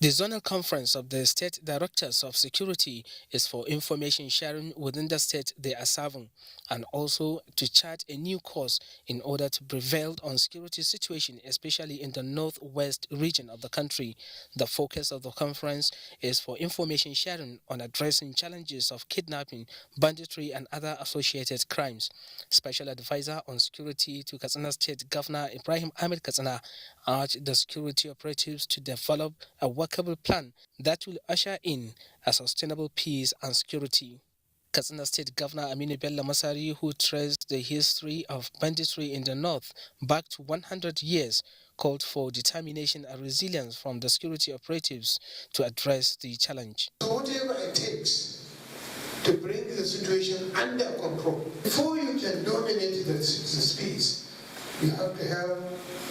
The zonal conference of the state directors of security is for information sharing within the state they are serving and also to chart a new course in order to prevail on security situation, especially in the northwest region of the country. The focus of the conference is for information sharing on addressing challenges of kidnapping, banditry and other associated crimes. Special advisor on security to Katsina State Governor Ibrahim Ahmed Katsina urged the security operatives to develop a workable plan that will usher in a sustainable peace and security. Katsina State Governor Aminu Bello Masari, who traced the history of banditry in the north back to 100 years, called for determination and resilience from the security operatives to address the challenge. Whatever it takes to bring the situation under control. Before you can dominate the space, you have to have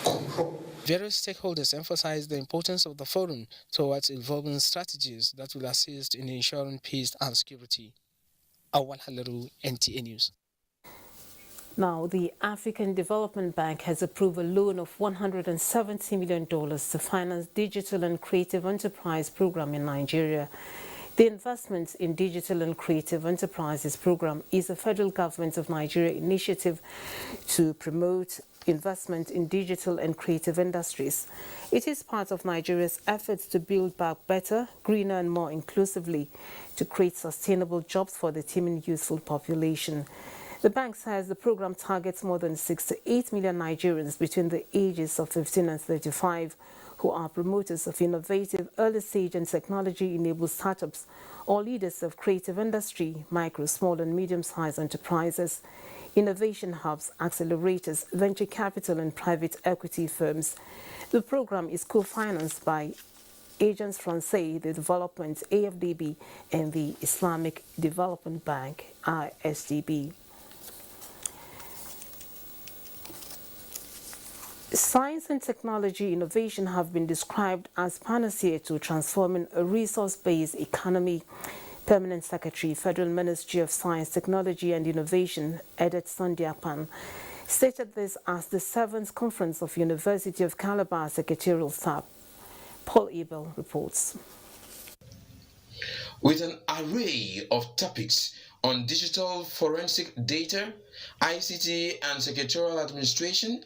control. Various stakeholders emphasized the importance of the forum towards evolving strategies that will assist in ensuring peace and security. Awal Halaru, NTA News. Now, the African Development Bank has approved a loan of $170 million to finance digital and creative enterprise program in Nigeria. The Investment in Digital and Creative Enterprises program is a federal government of Nigeria initiative to promote investment in digital and creative industries. It is part of Nigeria's efforts to build back better, greener and more inclusively to create sustainable jobs for the teeming youthful population. The bank says the program targets more than 6 to 8 million Nigerians between the ages of 15 and 35 who are promoters of innovative, early-stage and technology-enabled startups or leaders of creative industry, micro, small and medium-sized enterprises, innovation hubs, accelerators, venture capital and private equity firms. The program is co-financed by Agence Française de Développement, AFDB, and the Islamic Development Bank, ISDB. Science and technology innovation have been described as panacea to transforming a resource-based economy. Permanent Secretary, Federal Ministry of Science, Technology and Innovation, Edith Sandiapan, stated this as the 7th Conference of University of Calabar Secretarial Staff. Paul Ebel reports. With an array of topics on digital forensic data, ICT, and secretarial administration.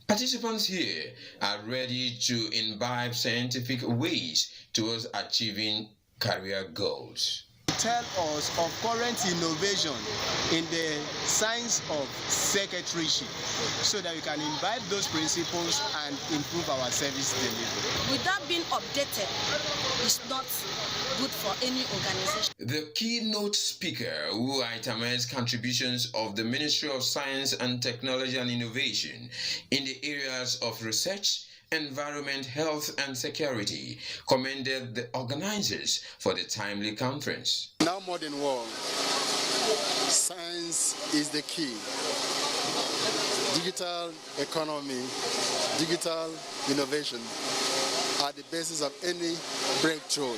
Participants here are ready to imbibe scientific ways towards achieving career goals. Tell us of current innovation in the science of secretaryship so that we can imbibe those principles and improve our service delivery. Without being updated, it's not good for any organization. The keynote speaker, who itemized contributions of the Ministry of Science and Technology and Innovation in the areas of research, environment, health, and security, commended the organizers for the timely conference. Now more than war, science is the key. Digital economy, digital innovation are the basis of any breakthrough.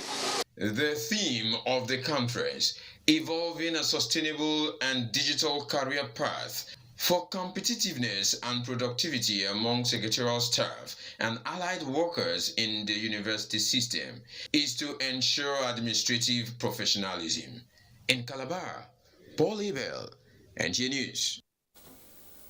The theme of the conference, Evolving a Sustainable and Digital Career Path for Competitiveness and Productivity among Secretarial Staff and Allied Workers in the University System, is to ensure administrative professionalism. In Calabar, Paul Abel, NG News.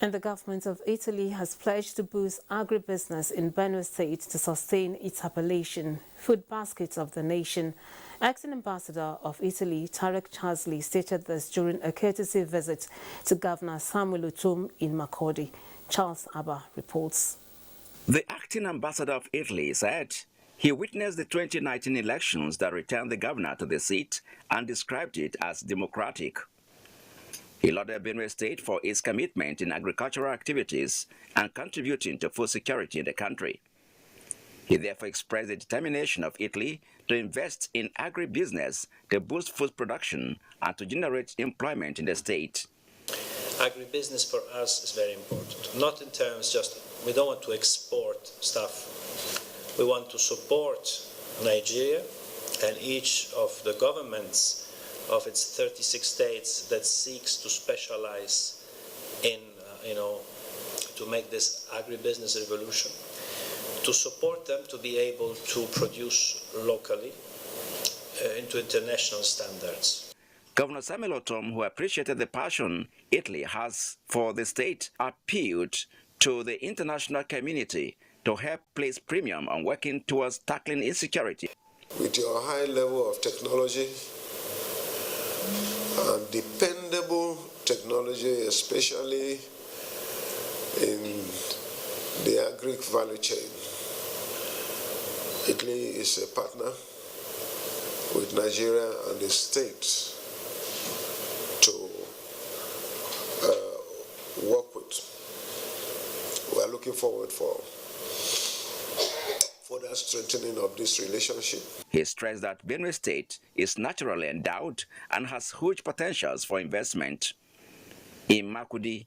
And the government of Italy has pledged to boost agribusiness in Benue State to sustain its appellation, food baskets of the nation. Acting Ambassador of Italy, Tarek Chasley, stated this during a courtesy visit to Governor Samuel Utum in Makurdi. Charles Abba reports. The acting ambassador of Italy said he witnessed the 2019 elections that returned the governor to the seat and described it as democratic. He lauded Benue State for its commitment in agricultural activities and contributing to food security in the country. He therefore expressed the determination of Italy to invest in agribusiness to boost food production and to generate employment in the state. Agribusiness for us is very important, not in terms just, we don't want to export stuff. We want to support Nigeria and each of the governments of its 36 states that seeks to specialize in, to make this agribusiness revolution, to support them to be able to produce locally into international standards. Governor Samuel Utum, who appreciated the passion Italy has for the state, appealed to the international community to help place premium on working towards tackling insecurity. With your high level of technology, and dependable technology, especially in the agri value chain. Italy is a partner with Nigeria and the states to work with. We are looking forward for further strengthening of this relationship. He stressed that Benue State is naturally endowed and has huge potentials for investment. In Makurdi,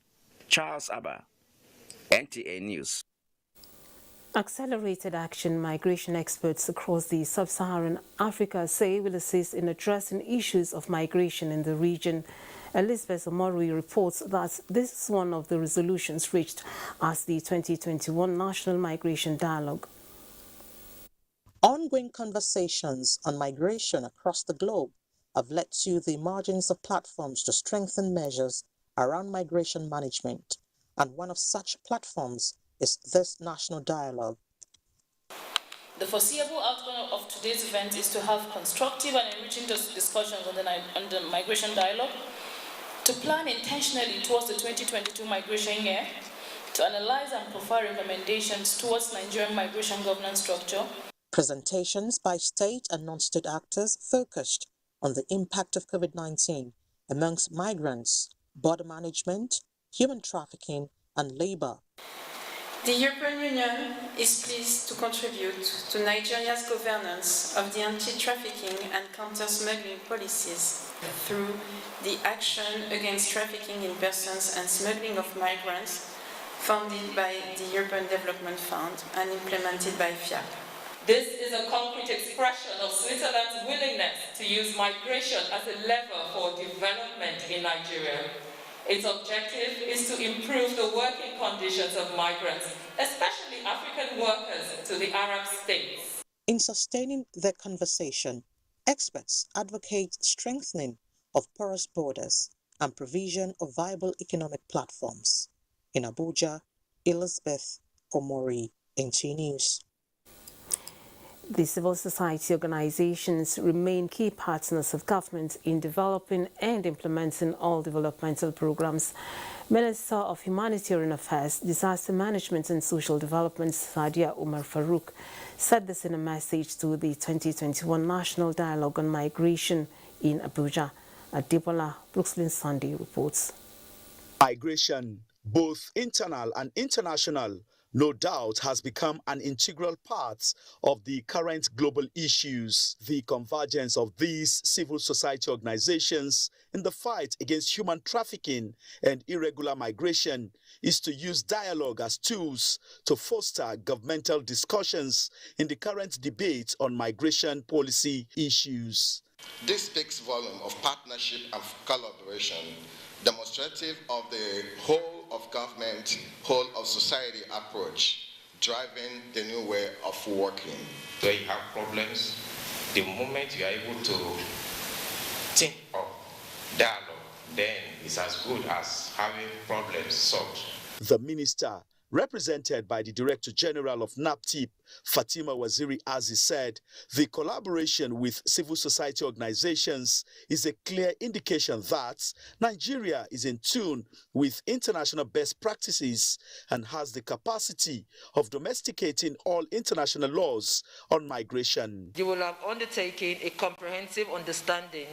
Charles Abba, NTA News. Accelerated action migration experts across the sub-Saharan Africa say will assist in addressing issues of migration in the region. Elizabeth Omorui reports that this is one of the resolutions reached as the 2021 National Migration Dialogue. Ongoing conversations on migration across the globe have led to the emergence of platforms to strengthen measures around migration management, and one of such platforms is this national dialogue. The foreseeable outcome of today's event is to have constructive and enriching discussions on the migration dialogue, to plan intentionally towards the 2022 migration year, to analyze and profile recommendations towards Nigerian migration governance structure. Presentations by state and non-state actors focused on the impact of COVID-19 amongst migrants, border management, human trafficking, and labor. The European Union is pleased to contribute to Nigeria's governance of the anti-trafficking and counter-smuggling policies through the Action Against Trafficking in Persons and Smuggling of Migrants, funded by the European Development Fund and implemented by FIAP. This is a concrete expression of Switzerland's willingness to use migration as a lever for development in Nigeria. Its objective is to improve the working conditions of migrants, especially African workers, to the Arab states. In sustaining their conversation, experts advocate strengthening of porous borders and provision of viable economic platforms. In Abuja, Elizabeth Omori, NT News. The civil society organizations remain key partners of government in developing and implementing all developmental programs. Minister of Humanitarian Affairs, Disaster Management and Social Development, Sadia Umar Farouk, said this in a message to the 2021 National Dialogue on Migration in Abuja. Adebola Brooklyn Sunday reports. Migration, both internal and international, no doubt has become an integral part of the current global issues. The convergence of these civil society organizations in the fight against human trafficking and irregular migration is to use dialogue as tools to foster governmental discussions in the current debate on migration policy issues. This speaks volume of partnership and collaboration, demonstrative of the whole of government, whole of society approach, driving the new way of working. Where you have problems, the moment you are able to think of dialogue, then it's as good as having problems solved. The minister, represented by the Director General of NAPTIP, Fatima Waziri Aziz, said the collaboration with civil society organizations is a clear indication that Nigeria is in tune with international best practices and has the capacity of domesticating all international laws on migration. You will have undertaken a comprehensive understanding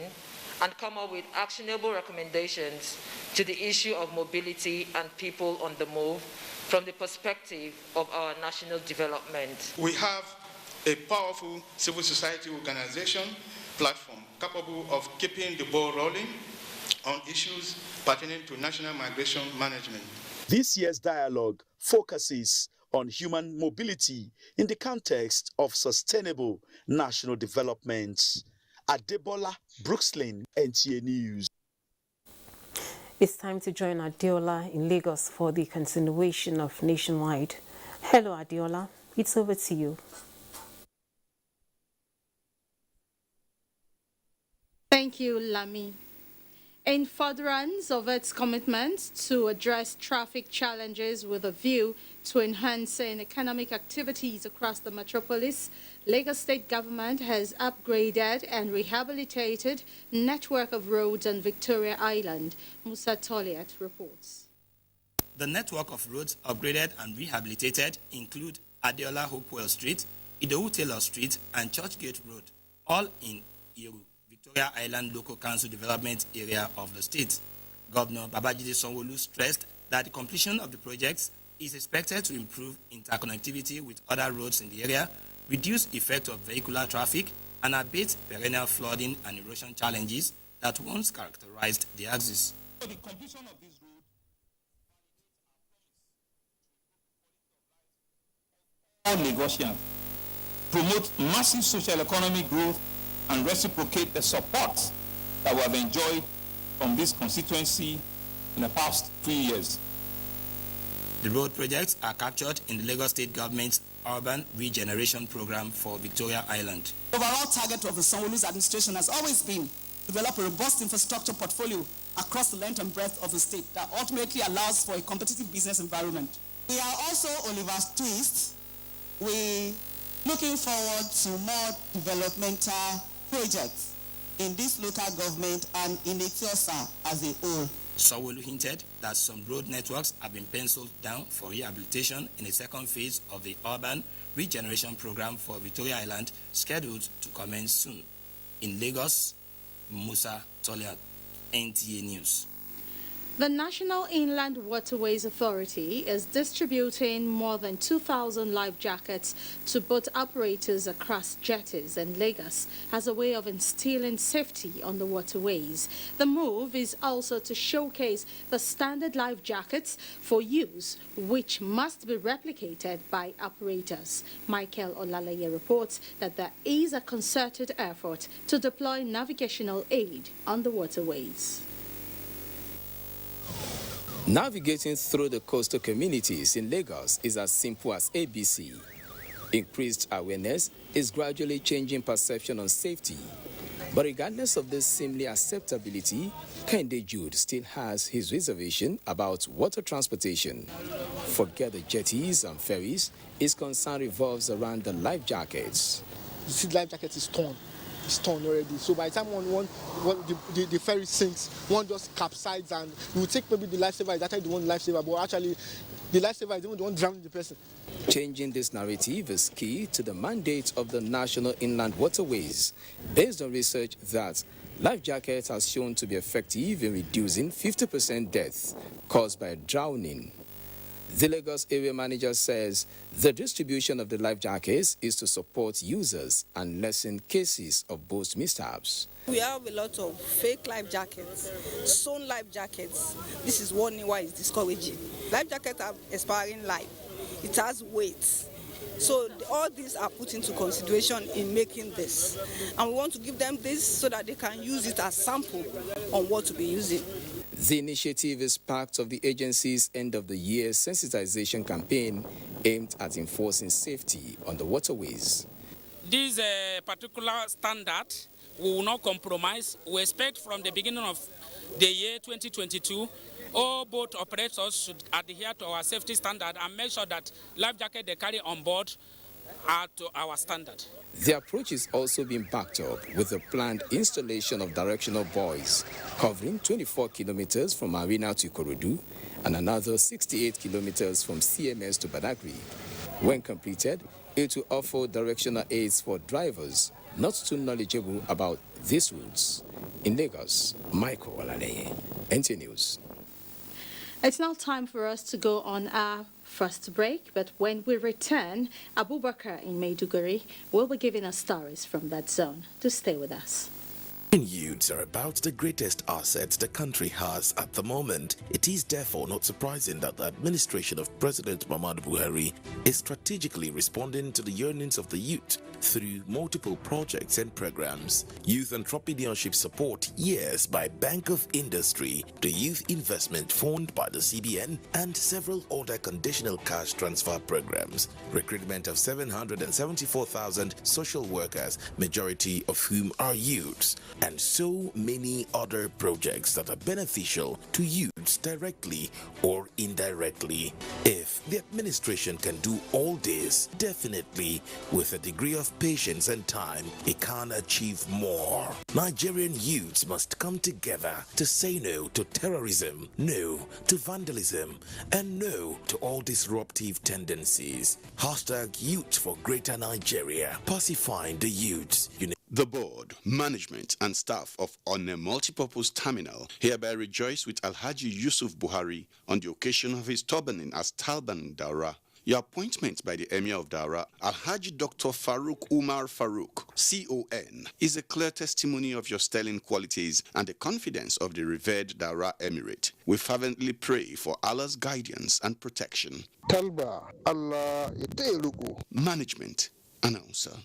and come up with actionable recommendations to the issue of mobility and people on the move from the perspective of our national development. We have a powerful civil society organization platform capable of keeping the ball rolling on issues pertaining to national migration management. This year's dialogue focuses on human mobility in the context of sustainable national development. Adebola Brooklyn, NTA News. It's time to join Adeola in Lagos for the continuation of Nationwide. Hello, Adeola. It's over to you. Thank you, Lami. In furtherance of its commitment to address traffic challenges with a view to enhancing economic activities across the metropolis, Lagos State Government has upgraded and rehabilitated network of roads on Victoria Island. Musa Toliat reports. The network of roads upgraded and rehabilitated include Adeola Hopewell Street, Idowu Taylor Street, and Churchgate Road, all in Iru, Victoria Island Local Council Development Area of the state. Governor Babajide Sanwo-Olu stressed that the completion of the projects is expected to improve interconnectivity with other roads in the area, reduce effect of vehicular traffic, and abate perennial flooding and erosion challenges that once characterized the axis. So the completion of this road all Lagosians, promote massive social economic growth and reciprocate the support that we have enjoyed from this constituency in the past 3 years. The road projects are captured in the Lagos State Government's Urban Regeneration Program for Victoria Island. The overall target of the Sanwo-Olu's administration has always been to develop a robust infrastructure portfolio across the length and breadth of the state that ultimately allows for a competitive business environment. We are also Oliver's twist. We're looking forward to more developmental projects in this local government and in Etiosa as a whole. Sanwo-Olu hinted that some road networks have been penciled down for rehabilitation in the second phase of the Urban Regeneration Program for Victoria Island, scheduled to commence soon. In Lagos, Musa Toliat, NTA News. The National Inland Waterways Authority is distributing more than 2,000 life jackets to boat operators across jetties in Lagos as a way of instilling safety on the waterways. The move is also to showcase the standard life jackets for use, which must be replicated by operators. Michael Olalaye reports that there is a concerted effort to deploy navigational aid on the waterways. Navigating through the coastal communities in Lagos is as simple as ABC. Increased awareness is gradually changing perception on safety. But regardless of this seemingly acceptability, Kende Jude still has his reservation about water transportation. Forget the jetties and ferries, his concern revolves around the life jackets. You see, the life jacket is torn. It's torn already. So by the time the ferry sinks, one just capsizes and you will take maybe the lifesaver is actually the one lifesaver, but actually the lifesaver is even the one drowning the person. Changing this narrative is key to the mandate of the National Inland Waterways, based on research that life jackets has shown to be effective in reducing 50% deaths caused by drowning. The Lagos area manager says the distribution of the life jackets is to support users and lessen cases of boat mishaps. We have a lot of fake life jackets, sewn life jackets. This is one why it's discouraging. Life jackets are expiring life. It has weight. So all these are put into consideration in making this. And we want to give them this so that they can use it as sample on what to be using. The initiative is part of the agency's end-of-the-year sensitization campaign aimed at enforcing safety on the waterways. This particular standard we will not compromise. We expect from the beginning of the year 2022, all boat operators should adhere to our safety standard and make sure that life jacket they carry on board are to our standard. The approach is also being backed up with the planned installation of directional buoys covering 24 kilometers from Marina to Ikorodu and another 68 kilometers from CMS to Badagry. When completed, it will offer directional aids for drivers not too knowledgeable about these routes. In Lagos, Michael Olaleye, NT News. It's now time for us to go on our first break, but when we return, Abubakar in Maiduguri will be giving us stories from that zone. To stay with us. Youths are about the greatest assets the country has at the moment. It is therefore not surprising that the administration of President Muhammadu Buhari is strategically responding to the yearnings of the youth through multiple projects and programs. Youth entrepreneurship support years by Bank of Industry, the Youth Investment Fund by the CBN, and several other conditional cash transfer programs. Recruitment of 774,000 social workers, majority of whom are youths, and so many other projects that are beneficial to youths directly or indirectly. If the administration can do all this, definitely with a degree of patience and time, it can achieve more. Nigerian youths must come together to say no to terrorism, no to vandalism, and no to all disruptive tendencies. Hashtag Youth for Greater Nigeria, pacifying the youths. The board, management, and staff of On a Multipurpose Terminal hereby rejoice with Alhaji Yusuf Buhari on the occasion of his turbaning as Talban Daura. Your appointment by the Emir of Daura, Alhaji Dr. Farouk Umar Farouk, CON, is a clear testimony of your sterling qualities and the confidence of the revered Daura Emirate. We fervently pray for Allah's guidance and protection. Talba Allah itelugu. Management Announcer.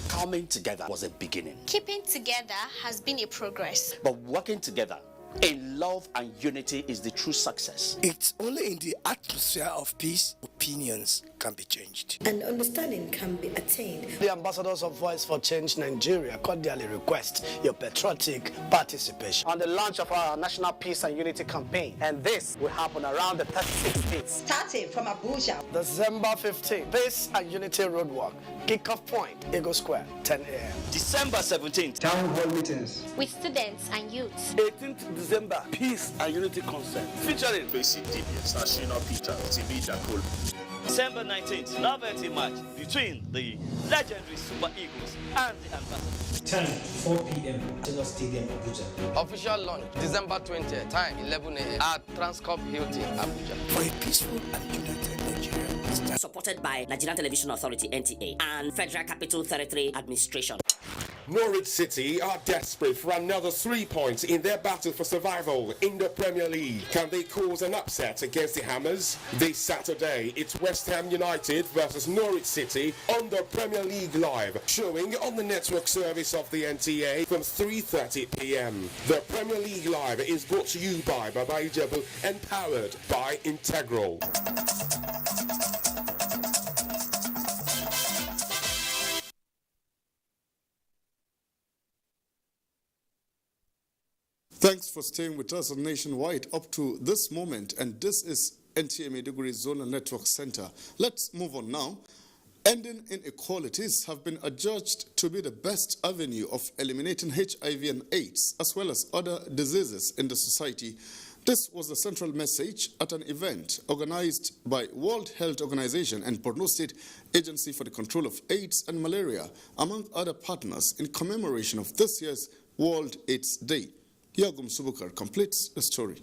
Coming together was a beginning. Keeping together has been a progress. But working together in love and unity is the true success. It's only in the atmosphere of peace opinions can be changed. And understanding can be attained. The ambassadors of Voice for Change Nigeria cordially request your patriotic participation on the launch of our National Peace and Unity Campaign. And this will happen around the 36 states. Starting from Abuja. December 15th, Peace and Unity Roadwalk. Kickoff point, Eagle Square, 10 a.m. December 17th, Town Hall meetings. With students and youths. 18th December, Peace and Unity Concert. Featuring Basic DBS, Ashina Peter, TB Jakol. December 19th, novelty match between the legendary Super Eagles and the Ambassadors. Time 4 p.m. National Stadium, Abuja. Official launch December 20th, time 11 a.m. at Transcorp Hilton, Abuja. For a peaceful and united Nigeria. Supported by Nigerian Television Authority (NTA) and Federal Capital Territory Administration. Norwich City are desperate for another 3 points in their battle for survival in the Premier League. Can they cause an upset against the Hammers? This Saturday, it's West Ham United versus Norwich City on the Premier League Live, showing on the network service of the NTA from 3:30 p.m. The Premier League Live is brought to you by Baba Ijebu and powered by Integral. Thanks for staying with us on Nationwide up to this moment, and this is NTA Maiduguri Zonal Network Center. Let's move on now. Ending inequalities have been adjudged to be the best avenue of eliminating HIV and AIDS, as well as other diseases in the society. This was the central message at an event organized by World Health Organization and Borno State Agency for the Control of AIDS and Malaria, among other partners, in commemoration of this year's World AIDS Day. Yagum Subukar completes the story.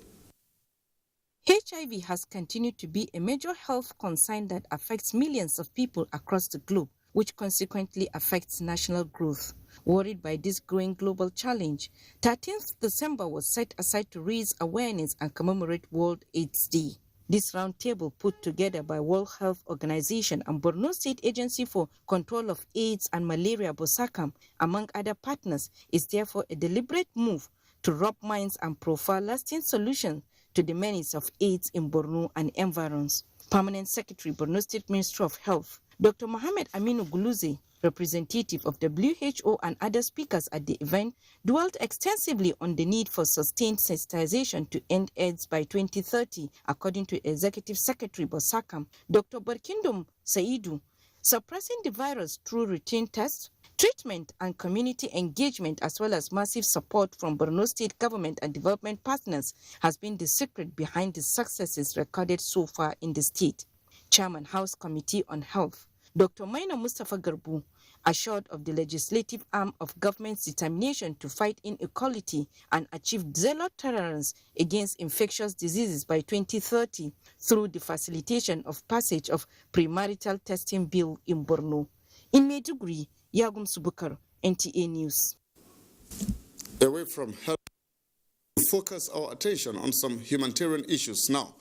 HIV has continued to be a major health concern that affects millions of people across the globe, which consequently affects national growth. Worried by this growing global challenge, 13th December was set aside to raise awareness and commemorate World AIDS Day. This roundtable, put together by World Health Organization and Borno State Agency for Control of AIDS and Malaria, Bosakam, among other partners, is therefore a deliberate move to rub minds and profile lasting solutions to the menace of AIDS in Borno and environs. Permanent Secretary, Borno State Ministry of Health, Dr. Mohamed Aminu Guluze, representative of WHO and other speakers at the event, dwelt extensively on the need for sustained sensitization to end AIDS by 2030, according to Executive Secretary Bosakam, Dr. Barkindum Saidu. Suppressing the virus through routine tests, treatment and community engagement, as well as massive support from Borno State government and development partners, has been the secret behind the successes recorded so far in the state. Chairman House Committee on Health, Dr. Maina Mustafa Garbu, assured of the legislative arm of government's determination to fight inequality and achieve zero tolerance against infectious diseases by 2030 through the facilitation of passage of premarital testing bill in Borno. In Maiduguri, Yagum Subukar, NTA News. Away from health, we focus our attention on some humanitarian issues now.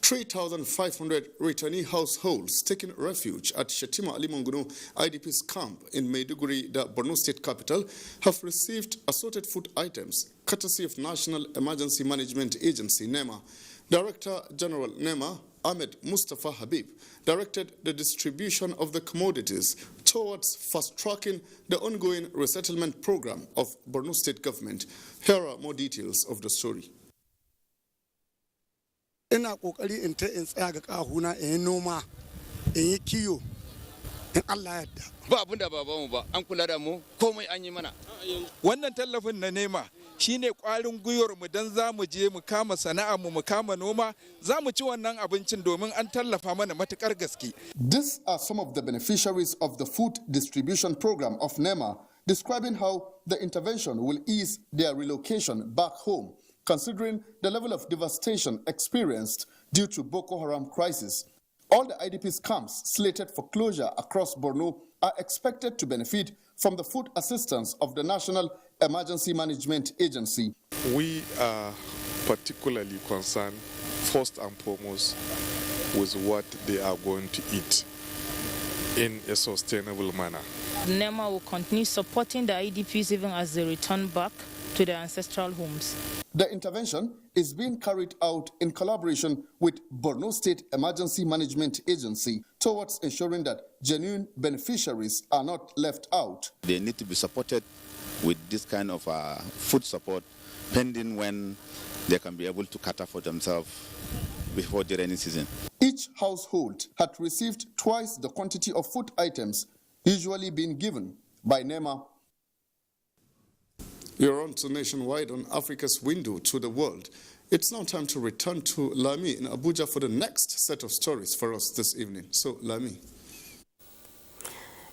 3,500 returnee households taking refuge at Shetima Ali Mongunu IDP's camp in Maiduguri, the Borno State capital, have received assorted food items courtesy of National Emergency Management Agency, NEMA. Director General NEMA, Ahmed Mustafa Habib, directed the distribution of the commodities towards fast-tracking the ongoing resettlement program of Borno State government. Here are more details of the story. Ina kokari in ta in tsaya ga kahuna in noma in yi kiyo in Allah yadda ba abin da babanmu ba an kula da mu komai an yi mana. Wannan tallafin na NEMA shine kwarin gwiwar mu dan zamu je mu kama sana'ar mu kama noma, zamu ci wannan abincin domin an tallafa mana matukar gaske. These are some of the beneficiaries of the food distribution program of NEMA, describing how the intervention will ease their relocation back home, considering the level of devastation experienced due to Boko Haram crisis. All the IDPs camps slated for closure across Borno are expected to benefit from the food assistance of the National Emergency Management Agency. We are particularly concerned, first and foremost, with what they are going to eat in a sustainable manner. NEMA will continue supporting the IDPs even as they return back to their ancestral homes. The intervention is being carried out in collaboration with Borno State Emergency Management Agency towards ensuring that genuine beneficiaries are not left out. They need to be supported with this kind of food support, pending when they can be able to cater for themselves before the rainy season. Each household had received twice the quantity of food items usually being given by NEMA. You're on to Nationwide on Africa's window to the world. It's now time to return to Lami in Abuja for the next set of stories for us this evening. So, Lami.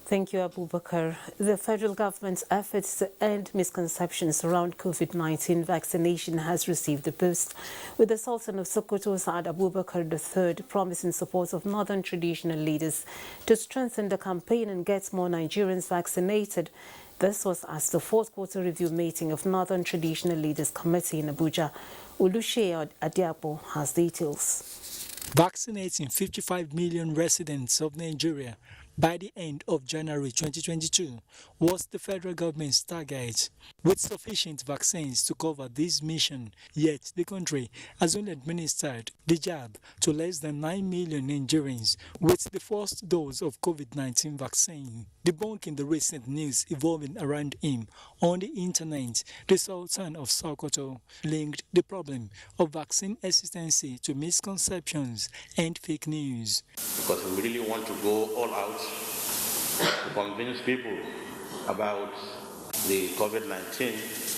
Thank you, Abubakar. The federal government's efforts to end misconceptions around COVID-19 vaccination has received a boost, with the Sultan of Sokoto, Saad Abubakar III, promising support of northern traditional leaders to strengthen the campaign and get more Nigerians vaccinated. This was at the fourth quarter review meeting of Northern Traditional Leaders Committee in Abuja. Ulushe Adiapo has details. Vaccinating 55 million residents of Nigeria by the end of January 2022 was the federal government's target, with sufficient vaccines to cover this mission. Yet the country has only administered the jab to less than 9 million Nigerians with the first dose of COVID-19 vaccine. Debunking the recent news evolving around him on the internet, the Sultan of Sokoto linked the problem of vaccine hesitancy to misconceptions and fake news. Because we really want to go all out to convince people about the COVID-19